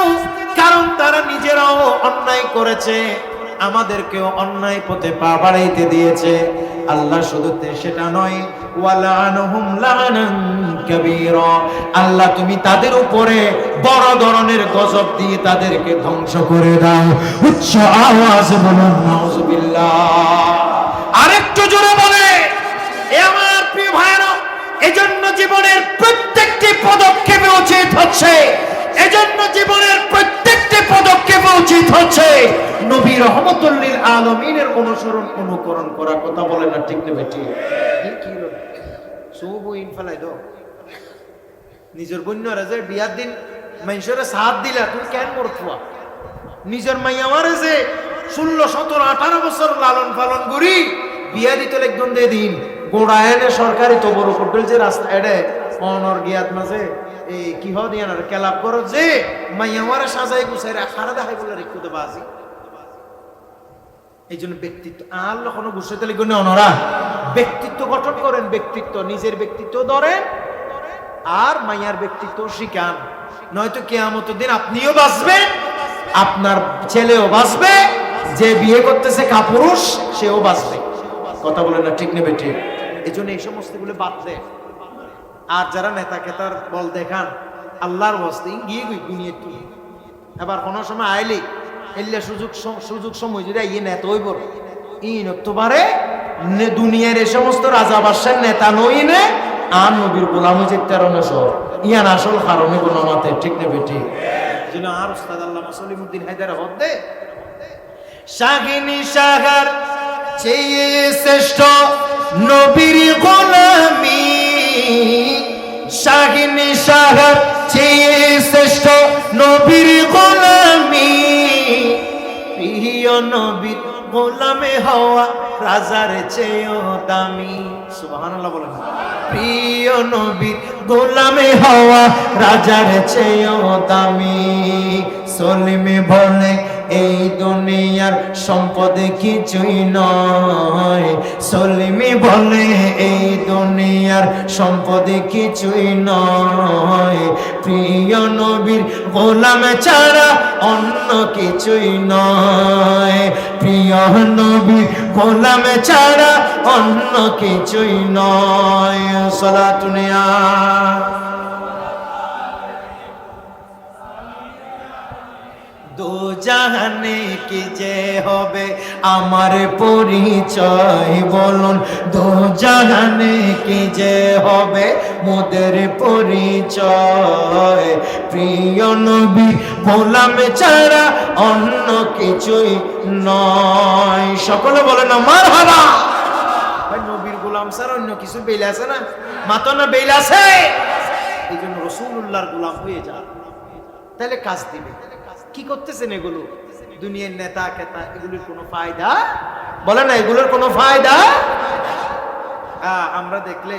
কারণ তারা নিজেরাও অন্যায় করেছে, আমাদেরকেও অন্যায় পথে পা বাড়াইতে দিয়েছে। আল্লাহ শুধু সেটা নয়, ওয়ালানহুম লানান কাবীরা, আল্লাহ তুমি তাদের উপরে বড় ধরনের গজব দিয়ে তাদেরকে ধ্বংস করে দাও। উচ্চ আওয়াজে বলুন নাউজুবিল্লাহ। আরেকটু জোরে বলে এ আমার প্রিয় ভাইরা, এজন্য জীবনের প্রত্যেকটি পদক্ষেপে উচিত হচ্ছে, এজন্য জীবনের প্রত্যেকটি পদক্ষেপে উচিত হচ্ছে নবী রাহমাতুল লিল আলামিনের অনুসরণ অনুকরণ করা। কথা বলে না ঠিক নেবে ঠিক কি হলো সুবু ইনফালাই দাও নিজের বন্যরা যে বিয়ার দিন মানুষের সাথ দিলা তুমি কেন মরতুয়া নিজের মাইয়ামারে যে 16 17 18 বছর লালন পালন করি বিয়া দিতে একদম দিয়ে দিন গোড়ায়নে সরকারি তো বড় হোটেল যে রাস্তা এডে অনর গিয়াত মাঝে এই কি হ দিয়া না ক্লাব করো যে মাইয়ামারে সাজাই গুছাই রাখারা দেখাই বলে রেখে দেবা আজি। এই জন্য ব্যক্তিত্ব আল্লাহ কোনো গুছাইতে লিখুন অনরা ব্যক্তিত্ব গঠন করেন, ব্যক্তিত্ব নিজের ব্যক্তিত্ব ধরেন আর মাইয়ার ব্যক্তিত্ব শিখান, নয়তো কিয়ামতের দিন আপনিও বাঁচবেন আপনার ছেলেও বাঁচবে, যে বিয়ে করতেছে কাপুরুষ সেও বাঁচবে। কথা বলে না ঠিক নেবে ঠিক। এই জন্য এই সমস্ত গুলো বাদ দেন। আর যারা নেতা কেতার বল দেখান আল্লাহর বস্তে গিয়ে গুনিয়ে তুই এবার কোনো সময় আইলি এলে সুযোগ সময় যদি ইয়ে নেতা হইব ইন তোমারে দুনিয়ার এই সমস্ত রাজা বাদশার নেতা নই নে আর নবীর গোলাম চিত্তারণ সহ ইয়ান আসল কারণে কোনো মাতে ঠিক নেবে ঠিক। যেন আর উস্তাদ আল্লামা সলিমুদ্দিন হায়দার হদ্দে শাহিনী সাগর চেয়ে শ্রেষ্ঠ নবীর গোলামি, শাহিনী সাগর চেয়ে শ্রেষ্ঠ নবীর গোলামি, প্রিয় নবীর গোলামে হওয়া রাজার চেয়েও দামি। সুবহানাল্লাহ বলেন। প্রিয় নবীর গোলামে হওয়া রাজার চেয়েও দামি। সলিমে বলে এই দুনিয়ার সম্পদ কিছুই নয়। সলিমে বলে এই দুনিয়ার সম্পদ কিছুই নয়। প্রিয় নবীর গোলাম ছাড়া অন্য কিছুই নয়। প্রিয় নবীর গোলাম ছাড়া অন্য কিছুই নয়। সালাতুনিয়া দো জাহানে কি যে হবে আমার পরিচয় বলুন। দো জাহানে কি যে হবে মোদের পরিচয়। প্রিয় নবী গোলাম ছাড়া অন্য কিছুই নয়। সকলে বলে না মারহাবা। ভাই নবীর গোলাম ছাড়া অন্য কিছু বেল আছে না? মাতো না বেল আছে? এই জন্য রাসূলুল্লাহর গোলাম হয়ে যান, তাহলে কাজ দিবে। কি করতেছেন এগুলো? দুনিয়ার নেতা কেতা, এগুলোর কোনো ফায়দা বলে না, এগুলোর কোনো ফায়দা। আমরা দেখলে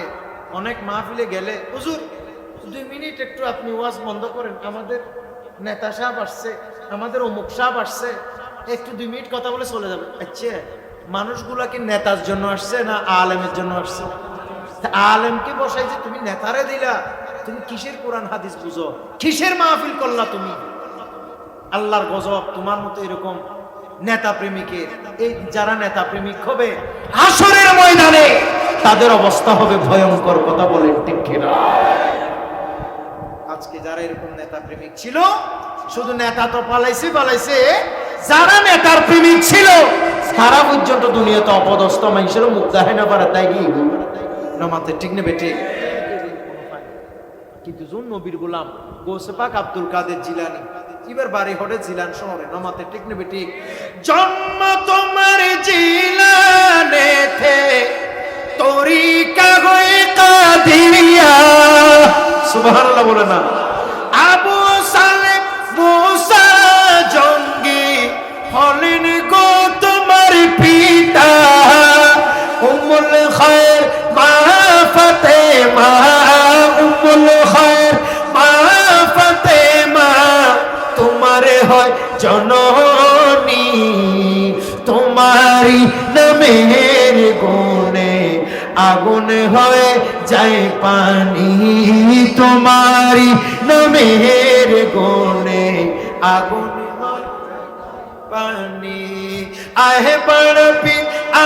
অনেক মাহফিলে গেলে, হুজুর 2 মিনিট একটু আপনি ওয়াজ বন্ধ করেন, আমাদের নেতা সাহেব আসছে, আমাদের অমুক সাহেব আসছে, একটু 2 মিনিট কথা বলে চলে যাবে। আচ্ছা, মানুষগুলা কি নেতার জন্য আসছে না আলেমের জন্য আসছে? আলেমকে বসাই যে তুমি নেতারে দিলা, তুমি কিসের কোরআন হাদিস বুঝো? কিসের মাহফিল করলা তুমি? আল্লাহর গজব তোমার মতো এরকম নেতা প্রেমিকের। এই যারা নেতা প্রেমিক হবে হাসরের ময়দানে তাদের অবস্থা হবে ভয়ঙ্কর। কথা বলেন ঠিক কিনা? আজকে যারা এরকম নেতা প্রেমিক ছিল, শুধু নেতা তো পালাইছে, যারা নেতার প্রেমিক ছিল তারা পর্যন্ত দুনিয়াতে অপদস্থ মানুষের মুখ দেখায় না পারে। তাই কি নামাতে ঠিক নেবে? ঠিক। কিন্তু যোন নবীর গোলাম গৌসে পাক আব্দুল কাদের জিলানী, এবার বাড়ি হটে জিলান শহরে, নামাতে ঠিক নেবে? ঠিক। জন্ম তোমার জিলানে থে তরিকা হয়ে কাদিরিয়া। সুবহানাল্লাহ বলে না? আবু সালেম মুসা জঙ্গি হলেন গো তোমার পিতা। উম্মুল খায়র মা ফাতেমা, উম্মুল খায়র মা ফাতেমা তোমারে হয় জননী। তোমারি নামের গুণে আগুন হয়ে যায় পানি। তোমারি নামের গুণে আগুন হয় পানি। আহে বড়পি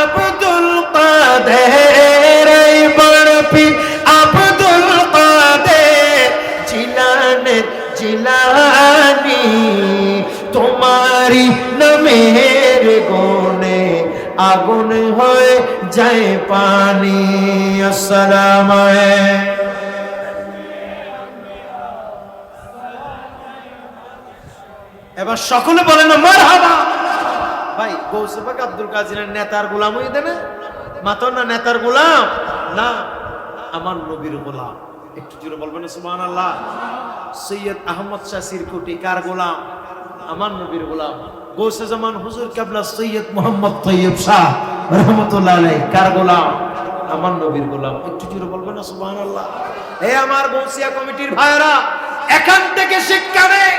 আব্দুল কাদের, আহে বড়পি আব্দুল কাদের জিলানের জিলানী। তোমারি নামের গুণে আগুন হয়ে যায় পানি। আসসালামু আলাইকুম। এবার সকলে বলেন না মারহাবা। ভাই গৌসে পাক আব্দুল কাদের নেতার গোলাম হই দেনা? মাত্র না নেতার গোলাম না, আমার নবীর গোলাম। একটু জোরে বলবেন সুবহানাল্লাহ। সৈয়দ আহমদ শাহ সিরকুটি কার গোলাম? আমার নবীর গোলাম। গৌসে জামান হুজুর কেবলা সৈয়দ মোহাম্মদ তৈয়ব শাহ রহমতুল্লাহ আলাইহি কার গোলাম? আমার নবীর গোলাম। একটু জোরে বলবেন না সুবহানাল্লাহ। এই আমার গৌসিয়া কমিটির ভাইরা, এখান থেকে শিক্ষা নেই।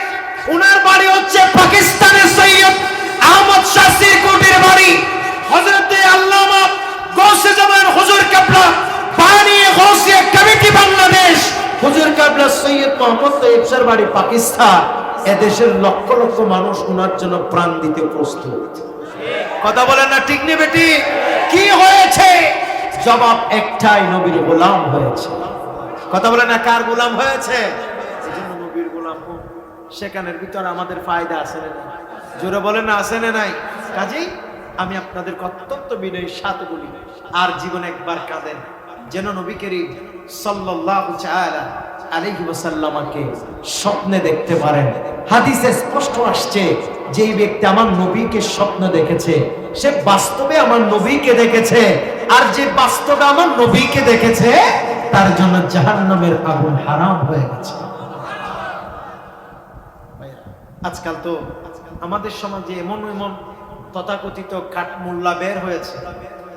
উনার বাড়ি হচ্ছে পাকিস্তানের সৈয়দ আহমদ শাহ সিরকুটির বাড়ি। হযরতে আল্লামা গৌসে জামান হুজুর কেবলা বানিয়ে গৌসিয়া কমিটি বাংলাদেশ, হুজুর কেবলা সৈয়দ মোহাম্মদ তৈয়ব শাহর বাড়ি পাকিস্তান। এদেশের লক্ষ লক্ষ মানুষ উনার জন্য প্রাণ দিতে প্রস্তুত। কথা বলেন না ঠিক নেবে? ঠিক। কি হয়েছে? জবাব একটাই, নবীর গোলাম হয়েছে। কথা বলেন না কার গোলাম হয়েছে? এজন্য নবীর গোলাম হোক। সেখানের ভিতরে আমাদের ফায়দা আছে না নাই? জোরে বলেন না আছে না নাই? কাজেই আমি আপনাদের অত্যন্ত বিনয়ের সাথে বলি, আর জীবনে একবার কাঁদেন যেন নবী করিম সাল্লাল্লাহু তাআলা আলাইহি ওয়াসাল্লামকে স্বপ্নে দেখতে পারেন। হাদিসে স্পষ্ট আসছে, যেই ব্যক্তি আমার নবীকে স্বপ্ন দেখেছে সে বাস্তবে আমার নবীকে দেখেছে, আর যে বাস্তবে আমার নবীকে দেখেছে তার জন্য জাহান্নামের আগুন হারাম হয়ে গেছে। আজকাল তো আমাদের সমাজে এমন এমন তথাকথিত কাঠমোল্লা বের হয়েছে,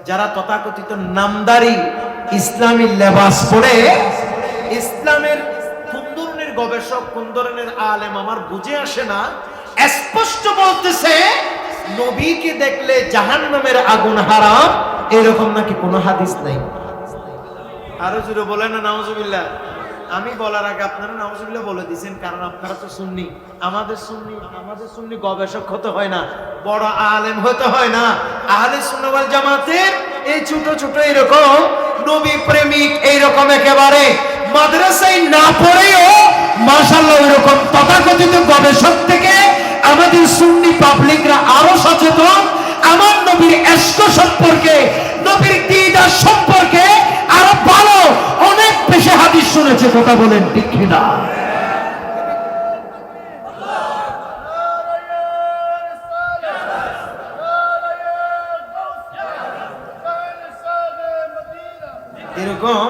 যারা তথাকথিত নামদারি ইসলামী লেবাস পরে ইসলামের কোন ধরনের গবেষক, কোন ধরনের আলেম আমার বুঝে আসে না, স্পষ্ট বলতেছে নবীকে দেখলে জাহান্নামের আগুন হারাম, এরকম নাকি কোনো হাদিস নাই। আরো জোরে বলেন না নাউজুবিল্লাহ। আমি বলার আগে আপনারা নাউজুবিল্লাহ বলে দিয়েছেন, কারণ আপনারা তো সুন্নি। আমাদের সুন্নি গবেষক হতে হয় না, বড় আলেম হতে হয় না। আহলে সুন্নাহ ওয়াল জামাতের এই ছোট ছোট এরকম নবী প্রেমিক, এইরকম একেবারে মাদ্রাসায় না পড়েও মাশাআল্লাহ এরকম তথাকথিত গবেষক থেকে আমাদের সুন্নি পাবলিকরা আরো সচেতন, আমার নবীর ইশক সম্পর্কে, নবীর দিদার সম্পর্কে আরো ভালো অনেক বেশি হাদিস শুনেছে। কথা বলেন ঠিক কিনা? এরকম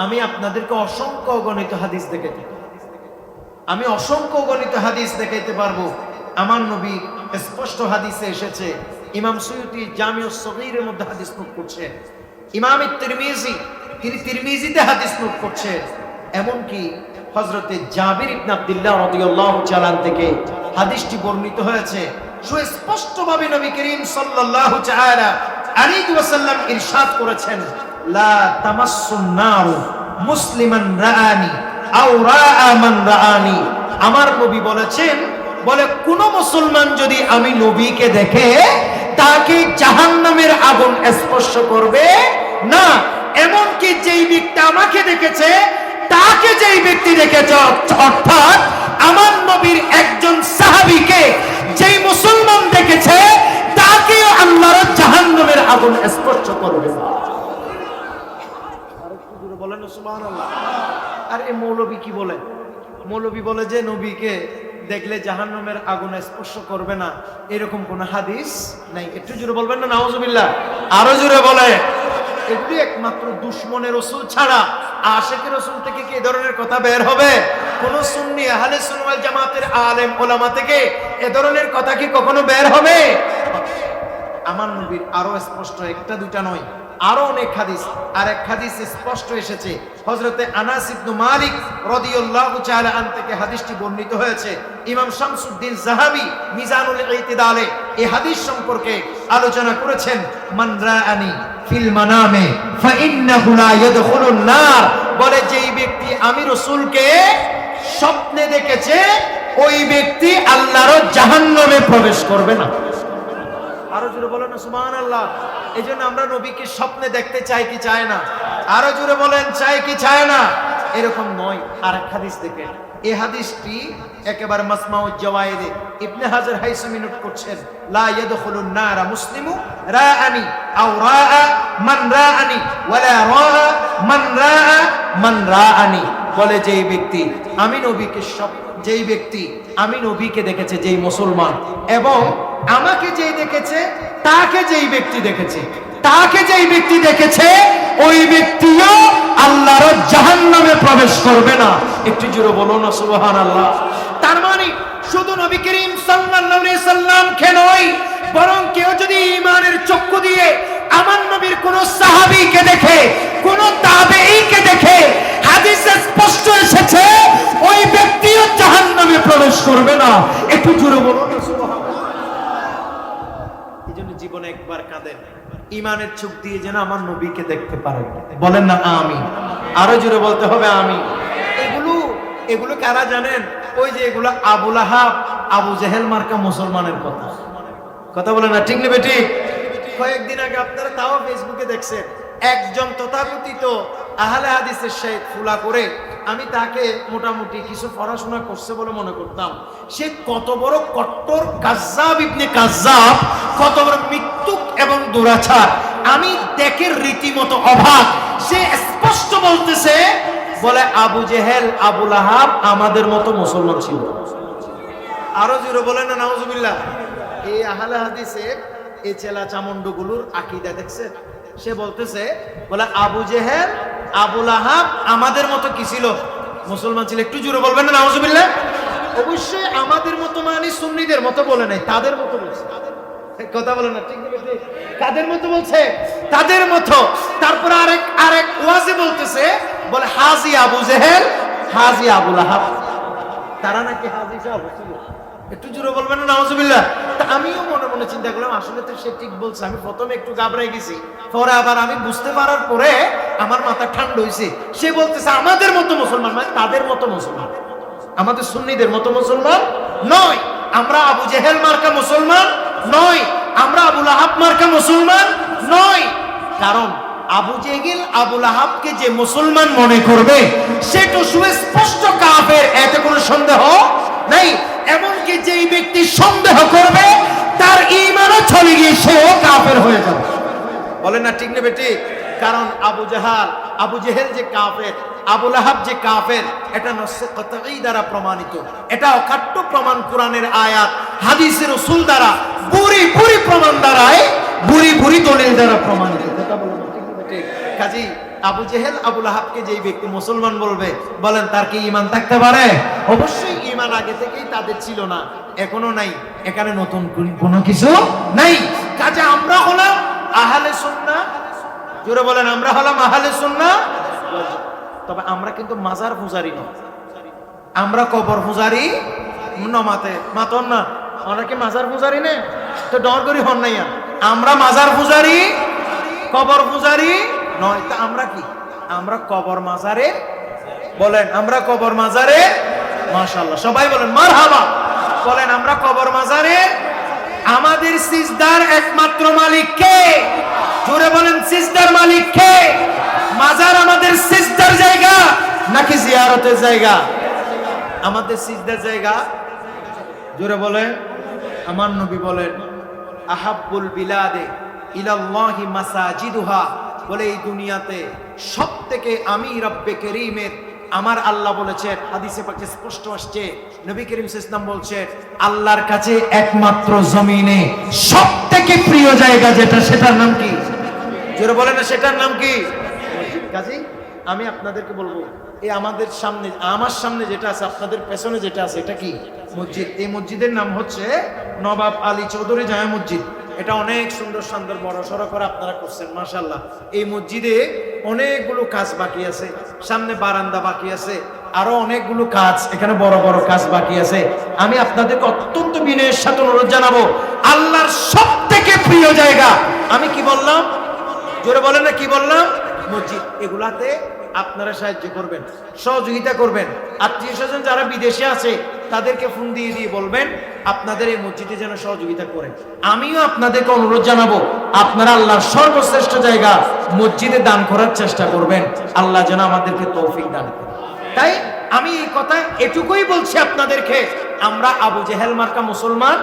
আমি আপনাদেরকে অসংখ্য গণিত হাদিস দেখাইতে দেখাইতে পারবো। আমার নবী স্পষ্ট হাদিসে এসেছে। ইমাম সুয়ুতি জামিউস সগীরের মধ্যে হাদিস নোট করছে, ইমাম তিরমিজি তিনি তিরমিজিতে হাদিস নোট করছে। এমনকি হযরতে জাবির ইবনে আব্দুল্লাহ রাদিয়াল্লাহু তাআলা থেকে হাদিসটি বর্ণিত হয়েছে। সুস্পষ্টভাবে নবী করিম সাল্লাল্লাহু তাআলা আলাইহি ওয়াসাল্লাম ইরশাদ করেছেন, লা তামাসসুন নারু মুসলিমান রাআনি আও রাআ মান রাআনি। আমার নবী বলেছেন, বলে কোন মুসলমান যদি আমি নবীকে দেখে তাকে জাহান্নামের আগুন স্পর্শ করবে না। এমনকি যেই ব্যক্তি আমাকে দেখেছে তাকে যেই ব্যক্তি দেখেছে, অর্থাৎ আমার নবীর একজন সাহাবীকে যেই মুসলমান দেখেছে তাকেও আল্লাহর জাহান্নামের আগুন স্পর্শ করবে না। বলেন সুবহানাল্লাহ। আর এই মৌলবী কি বলে? মৌলবী বলে যে নবীকে দেখলে জাহান্নামের আগুন স্পর্শ করবে না, এরকম কোন হাদিস নাই। একটু জোরে বলবেন না নাউজুবিল্লাহ। আরো জোরে বলে। এগুলি একমাত্র দুশমনের রাসূল ছাড়া আশিকের রাসূল থেকে কি এই ধরনের কথা বের হবে? কোন সুন্নি আহলে সুন্নাহ ওয়াল জামাতের আলেম ওলামা থেকে এ ধরনের কথা কি কখনো বের হবে? আমার নবীর আরো স্পষ্ট, একটা দুটা নয়, আরো অনেক হাদিস। আর এক হাদিস স্পষ্ট এসেছে, হযরতে আনাস ইবনে মালিক রাদিয়াল্লাহু তাআলা আন থেকে হাদিসটি বর্ণিত হয়েছে। ইমাম শামসুদ্দিন যাহাবী মিজানুল ইতিদালে এই হাদিস সম্পর্কে আলোচনা করেছেন, মান রাআনি ফিল মানামে ফাইন্নাহু লা ইয়াদখুলুন নার। বলে যেই ব্যক্তি আমি রাসূলকে স্বপ্নে দেখেছে ওই ব্যক্তি আল্লাহর জাহান্নামে প্রবেশ করবে না। আরো জোরে বলেন সুবহানাল্লাহ। এই জন্য আমরা নবীকে স্বপ্নে দেখতে চাই কি চাই না? আরো জোরে বলেন, চাই কি চায় না? এরকম নয়। আর এক হাদিস দেখেন, এই হাদিসটি একেবারে মাসমাউজ জাওয়ায়েদে ইবনে হাজার হাইসামি নোট করছেন, লা ইয়াদখুলুন নারা মুসলিমু রাআনি আও রাআ মান রাআনি ওয়ালা রাআ মান রাআ মান রাআনি। বলে যেই ব্যক্তি আমি নবীকে যেই ব্যক্তি আমি নবীকে দেখেছে, যেই মুসলমান, এবং আমাকে যেই দেখেছে তাকে যেই ব্যক্তি দেখেছে ওই ব্যক্তিও আল্লাহর জাহান্নামে প্রবেশ করবে না। একটু জোরে বলুন না সুবহানাল্লাহ। তার মানে শুধু নবী করিম সাল্লাল্লাহু আলাইহি সাল্লামকে নয়, বরং কেউ যদি ঈমানের চক্ষু দিয়ে আমার নবীর কোন সাহাবীকে দেখে, কোন তাবেঈকে দেখে, হাদিসে স্পষ্ট এসেছে ওই ব্যক্তিও জাহান্নামে প্রবেশ করবে না। একটু জোরে বলুন না সুবহানাল্লাহ। এজন্য জীবনে একবার কাঁদেন, ঈমানের চোখ দিয়ে যেন আমার নবীকে দেখতে পারেন। বলেন না আমিন। আরো জোরে বলতে হবে আমিন। এগুলো কারা জানেন? ওই যে এগুলো আবু লাহাব, আবু জেহেল মার্কা মুসলমানের কথা বলেন না, ঠিক না বেটি? কয়েকদিন আগে আপনারা তাও ফেসবুকে দেখছেন, একজন তথাকথিত আহলে হাদিসের শেখ ফুলা করে, আমি তাকে মোটামুটি কিছু পড়াশোনা করছে বলে মনে করতাম। সে কত বড় কট্টর কাজ্জাব ইবনে কাজ্জাব, কত বড় মিথ্যুক এবং দুরাচার, আমি দেখে রীতিমতো অবাক। সে স্পষ্ট বলতেছে, বলে আবু জেহেল, আবু লাহাব আমাদের মতো মুসলমান ছিল। আরো জোরে বলেন না নাউজুবিল্লাহ। এই আহলে হাদিসের এই চেলা চামুন্ডগুলোর আকীদা দেখছেন? সে বলতেছে, বলে আবু জেহেল, আবু লাহাব আমাদের মতো কি ছিল? মুসলমান ছিল। একটু জোরে বলবেন না নাউজুবিল্লাহ। অবশ্যই আমাদের মতো মানে সুন্নিদের মতো বলে নাই, তাদের মতো বলছে। কথা বলে না, ঠিক না? কাদের মতো বলছে? তাদের মতো। তারপর আরেক ওয়াজে বলতেছে, বলে হাজি আবু জেহেল, হাজি আবু লাহাব, তারা নাকি হাজি সাহেব ছিল। একটু জোরে বলবেন না নাউজুবিল্লাহ। তা আমিও মনে মনে চিন্তা করলাম, আসলে তো সে ঠিক বলছে। আমি প্রথমে একটু ঘাবড়াই গেছি, পরে আবার আমি বুঝতে পারার পরে আমার মাথা ঠান্ডা হয়েছে। সে বলতেছে আমাদের মতো মুসলমান, মানে তাদের মতো মুসলমান, আমাদের সুন্নিদের মতো মুসলমান নয়। আমরা আবু জেহেল মার্কা মুসলমান নয়, আমরা আবু লাহাব মার্কা মুসলমান নয়। কারণ আবু জেহেল আবু লাহাবকে যে মুসলমান মনে করবে সে তো সুস্পষ্ট কাফের, এতে কোনো সন্দেহ নাই। এমনকি যেই ব্যক্তি সন্দেহ করবে তার ঈমানও চলে গিয়ে সেও কাফের হয়ে যাবে। বলেন না ঠিক নেবে ঠিক? কারণ আবু জেহেল যে কাফের, আবু লাহাব যে কাফের, এটা নসে কতঈ দ্বারা প্রমাণিত। এটা অকাট্য প্রমাণ, কোরআনের আয়াত, হাদিসের রাসূল দ্বারা বুরি প্রমাণ দ্বারায়, বুরি দলিল দ্বারা প্রমাণিত। কথা বলেন ঠিক নেবে ঠিক? কাজী আবু জেহেল আবু লাহাবকে যেই ব্যক্তি মুসলমান বলবে, বলেন তার কি ঈমান থাকতে পারে? অবশ্যই ঈমান আগে থেকেই তাদের ছিল না, এখনো নাই, এখানে নতুন কোনো কিছু নাই। কাজে আমরা হলাম আহলে সুন্নাহ। জোরে বলেন, আমরা হলাম আহলে সুন্নাহ। তবে আমরা কিন্তু মাজার পূজারি নয়, আমরা কবর পূজারি মাতন না। অনেকে মাজার পূজারি নে তো ডর করি হন নাই। আমরা মাজার পূজারি, কবর পূজারি নয়। তা আমরা কি? আমরা কবর মাজারে। বলেন আমরা কবর মাজারে। মাশাআল্লাহ, সবাই বলেন মারহাবা। বলেন আমরা কবর মাজারে। আমাদের সিজদার একমাত্র মালিক কে? জোরে বলেন সিজদার মালিক কে? মাজার আমাদের সিজদার জায়গা নাকি জিয়ারতের জায়গা? আমাদের সিজদার জায়গা। জোরে বলেন। আমার নবী বলেন আহাব্বুল বিলাদে ইলাল্লাহি মাসাজিদুহা, বলে এই দুনিয়াতে সবথেকে আমি রব্বে করিমের, আমার আল্লাহ বলেছেন, হাদিসে পাকে স্পষ্ট আসছে, নবী করিম সাল্লাল্লাহু আলাইহি ওয়াসাল্লাম বলছেন, আল্লাহর কাছে একমাত্র জমিনে সবথেকে প্রিয় জায়গা যেটা, সেটার নাম কি? জোরে বলেন না, সেটার নাম কি? কাজী আমি আপনাদেরকে বলবো, এই আমাদের সামনে, আমার সামনে যেটা আছে, আপনাদের পেছনে যেটা আছে, এটা কি? মসজিদ। এই মসজিদের নাম হচ্ছে নবাব আলী চৌধুরী জামে মসজিদ। এটা অনেক সুন্দর বড় সড়ো করে আপনারা করছেন, মাশাআল্লাহ। এই মসজিদে অনেকগুলো কাজ বাকি আছে, সামনে বারান্দা বাকি আছে, আরো অনেকগুলো কাজ, এখানে বড় কাজ বাকি আছে। আমি আপনাদেরকে অত্যন্ত বিনয়ের সাথে অনুরোধ জানাবো, আল্লাহর সবথেকে প্রিয় জায়গা, আমি কি বললাম? জোরে বলেন না, কি বললাম? মসজিদ। এগুলাতে আপনারা সাহায্য করবেন, সহযোগিতা করবেন। আত্মীয় স্বজন যারা বিদেশে আছে তাদেরকে ফোন দিয়ে বলবেন আপনাদের এই মসজিদে যেন সহযোগিতা করেন। আমিও আপনাদেরকে অনুরোধ জানাবো, আপনারা আল্লাহর সর্বশ্রেষ্ঠ জায়গা মসজিদে দান করার চেষ্টা করবেন। আল্লাহ যেন আমাদেরকে তৌফিক দান করেন। তাই আমি এই কথা এটুকুই বলছি আপনাদেরকে, আমরা আবু জেহেল মার্কা মুসলমান,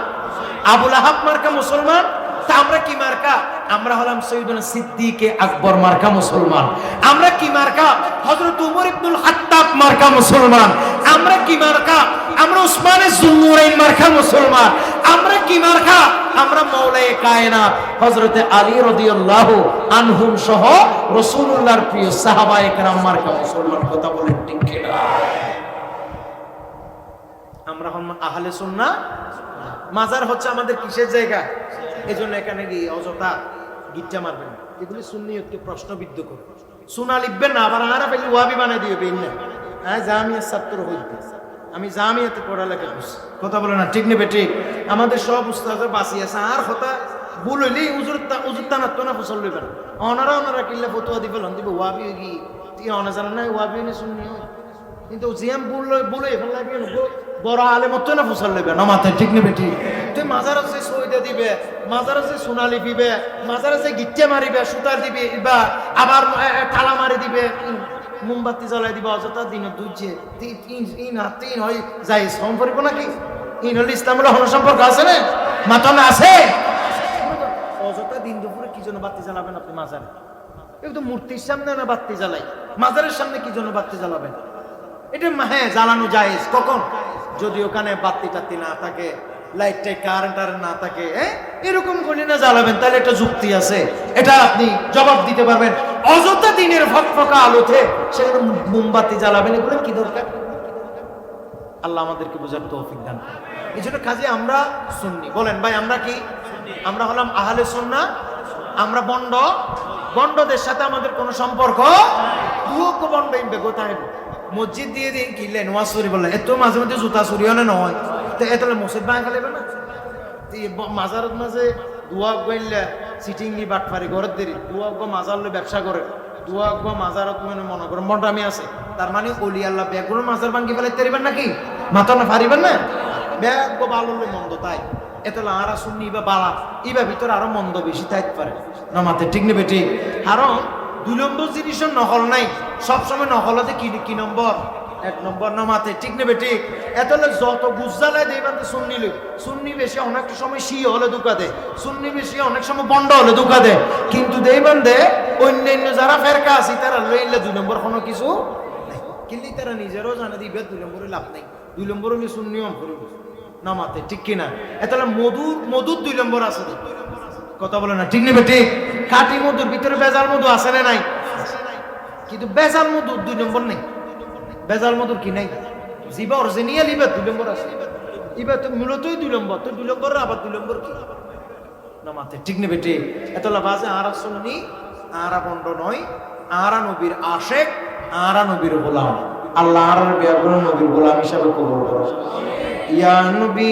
আবু লাহাব মার্কা মুসলমান। তা আমরা কি মার্কা? আমরা হলাম সৈয়দনা সিদ্দিকে আকবর মার্কা মুসলমান। আমরা কি মার্কা? হযরত উমর ইবনুল খাত্তাব মার্কা মুসলমান। আমরা কি মার্কা? আমরা উসমানে যুন্নুরাইন মার্কা মুসলমান। আমরা কি মার্কা? আমরা মাওলায়ে কায়নাত হযরতে আলী রাদিয়াল্লাহু আনহুম সহ রাসূলুল্লাহর প্রিয় সাহাবায়ে কেরাম মার্কা মুসলমান। কথা বলেন ঠিক কিনা? আমরা হলাম আহলে সুন্নাহ। মাজার হচ্ছে আমাদের কিসের জায়গা? এজন্য এখানে গিয়ে অযথা গিট্টা মারবেন, এগুলি সুন্নিয়তকে প্রশ্নবিদ্ধ করে। সুনা লিখবেন না, আবার আরা পেলে ওয়াবি বানাই দিবে বেইন্না। হ্যাঁ, জামিয়ার ছাত্র হইতে, আমি জামিয়াতে পড়ালেখা করছি। কথা বলে না ঠিক নেবে ঠিক? আমাদের সব উস্তাদরা বাঁচি আছে, আর কথা ভুল হইলেই উজুরতা না তো না ফসল লইবেন। ওনারা কিল্লা ফতুয়া দিবে, লন দিবে ওয়াবি গিয়ে তুই অনা জানা নাই ওয়াবি নে সুন্নি হয়, কিন্তু জিয়াম বলে এখন লাগবে বড় আলে মতো না ফসল লইবে না মাথায়, ঠিক নেবে ঠিক? তুই মাজার আছে সইদা দিবে, মাজার আছে সোনালি দিবে, মাজার আছে গিট্টে মারিবে, সুতার দিবে, বা আবার তালা মারি দিবে, মোমবাতি জ্বলাই দিবে, অযথা দিন দুইছে তিন হয় যাই সম্পর্ক নাকি? ইন হলে ইসলামের সম্পর্ক আছে না? মাতন আছে? অযথা দিন দুপুরে কি জন্য বাতি জ্বালাবেন আপনি মাজারে? কিন্তু মূর্তির সামনে না বাতি জ্বালাই, মাজারের সামনে কি জন্য বাতি জ্বালাবেন? এটা হ্যাঁ জ্বালানো জায়েজ, কখন? যদি ওখানে বাতি টাতি না থাকে, লাইটটাই কারেন্ট না থাকে, এরকম করে না জ্বালাবেন, তাহলে একটা যুক্তি আছে, এটা আপনি জবাব দিতে পারবেন। অযথা দিনের ফকফকা আলোতে সেগুলো মোমবাতি জ্বালাবেন, এগুলো কি দরকার? আল্লাহ আমাদেরকে বোঝার তৌফিক দান করেন। এই জন্য কাজে আমরা সুন্নি। বলেন ভাই আমরা কি? আমরা হলাম আহলে সুন্নাহ। আমরা বন্ড, বন্ডদের সাথে আমাদের কোনো সম্পর্ক। দুঃখ বন্ড ইনবে কোথায় মসজিদ দিয়ে দিন কিনলে নোয়াজ চুরি বললেন এত মাঝে মধ্যে জুতা চুরিও না নয় তো এতলে মসজিদ ভাঙা লেবে না মাজারত মাঝে দুয়া গইলে সিটিং নি বাটফারি ঘরের দেরি দুয়া মাজার ব্যবসা করে দুয়া মাজারত মানে মনে করেন বন্ডামি আছে তার মানে অলি আল্লাহ ব্যাগগুলো মাজার ভাঙ্গি ফেলে তেরিবেন নাকি মাথা না ফারিবেন না ব্যাগ ভালো মন্দ তাই এতলা আরা শুননি বা বালা ইবা ভিতরে আরো মন্দ বেশি থাকতে পারে না মাথে ঠিক নেবে ঠিক কারণ 2 নম্বর জিনিসের নকল নাই সবসময় নকলতে কি নম্বর 1 নম্বর না মাথে ঠিক নেবে ঠিক এতলে যত গুজ্জালায় দেবেন তো সুন্নি বেশি অনেক সময় শিয়া হলে ধোকা দেয় সুন্নি বেশি অনেক সময় বন্ড হলে ধোকা দেয় কিন্তু দেবেন দে অন্যান্য যারা ফেরকা আছে তারা লইলে 2 নম্বর কোনো কিছু নাই কিন্তু তারা নিজেরও জানে দিবে 2 নম্বরে লাভ নাই 2 নম্বর হলে সুন্নি অন্তরিব না মাথে ঠিক কিনা এতলে মধুর 2 নম্বর আছে কথা বলে না ঠিক নেবে ঠিক খাঁটি মধুর ভিতরে বেজাল মধু আছে না নাই কিন্তু বেজাল মধুর 2 নম্বর নেই বেজাল মধুর কি নাই জিবা অরিজিনাল ইবা 2 নম্বর আছে ইবা তো মূলতই 2 নম্বর তো 2 নম্বর আবার 2 নম্বর কি না মাথে ঠিক নেবে ঠিক এতলা বাজে আরা সুন্নি আরা বন্ড নয় আরা নবীর আশেক আরা নবীর গোলাম আল্লাহর বিয়াগুলো নবীর গোলাম হিসাবে কবুল করো ইয়া নবী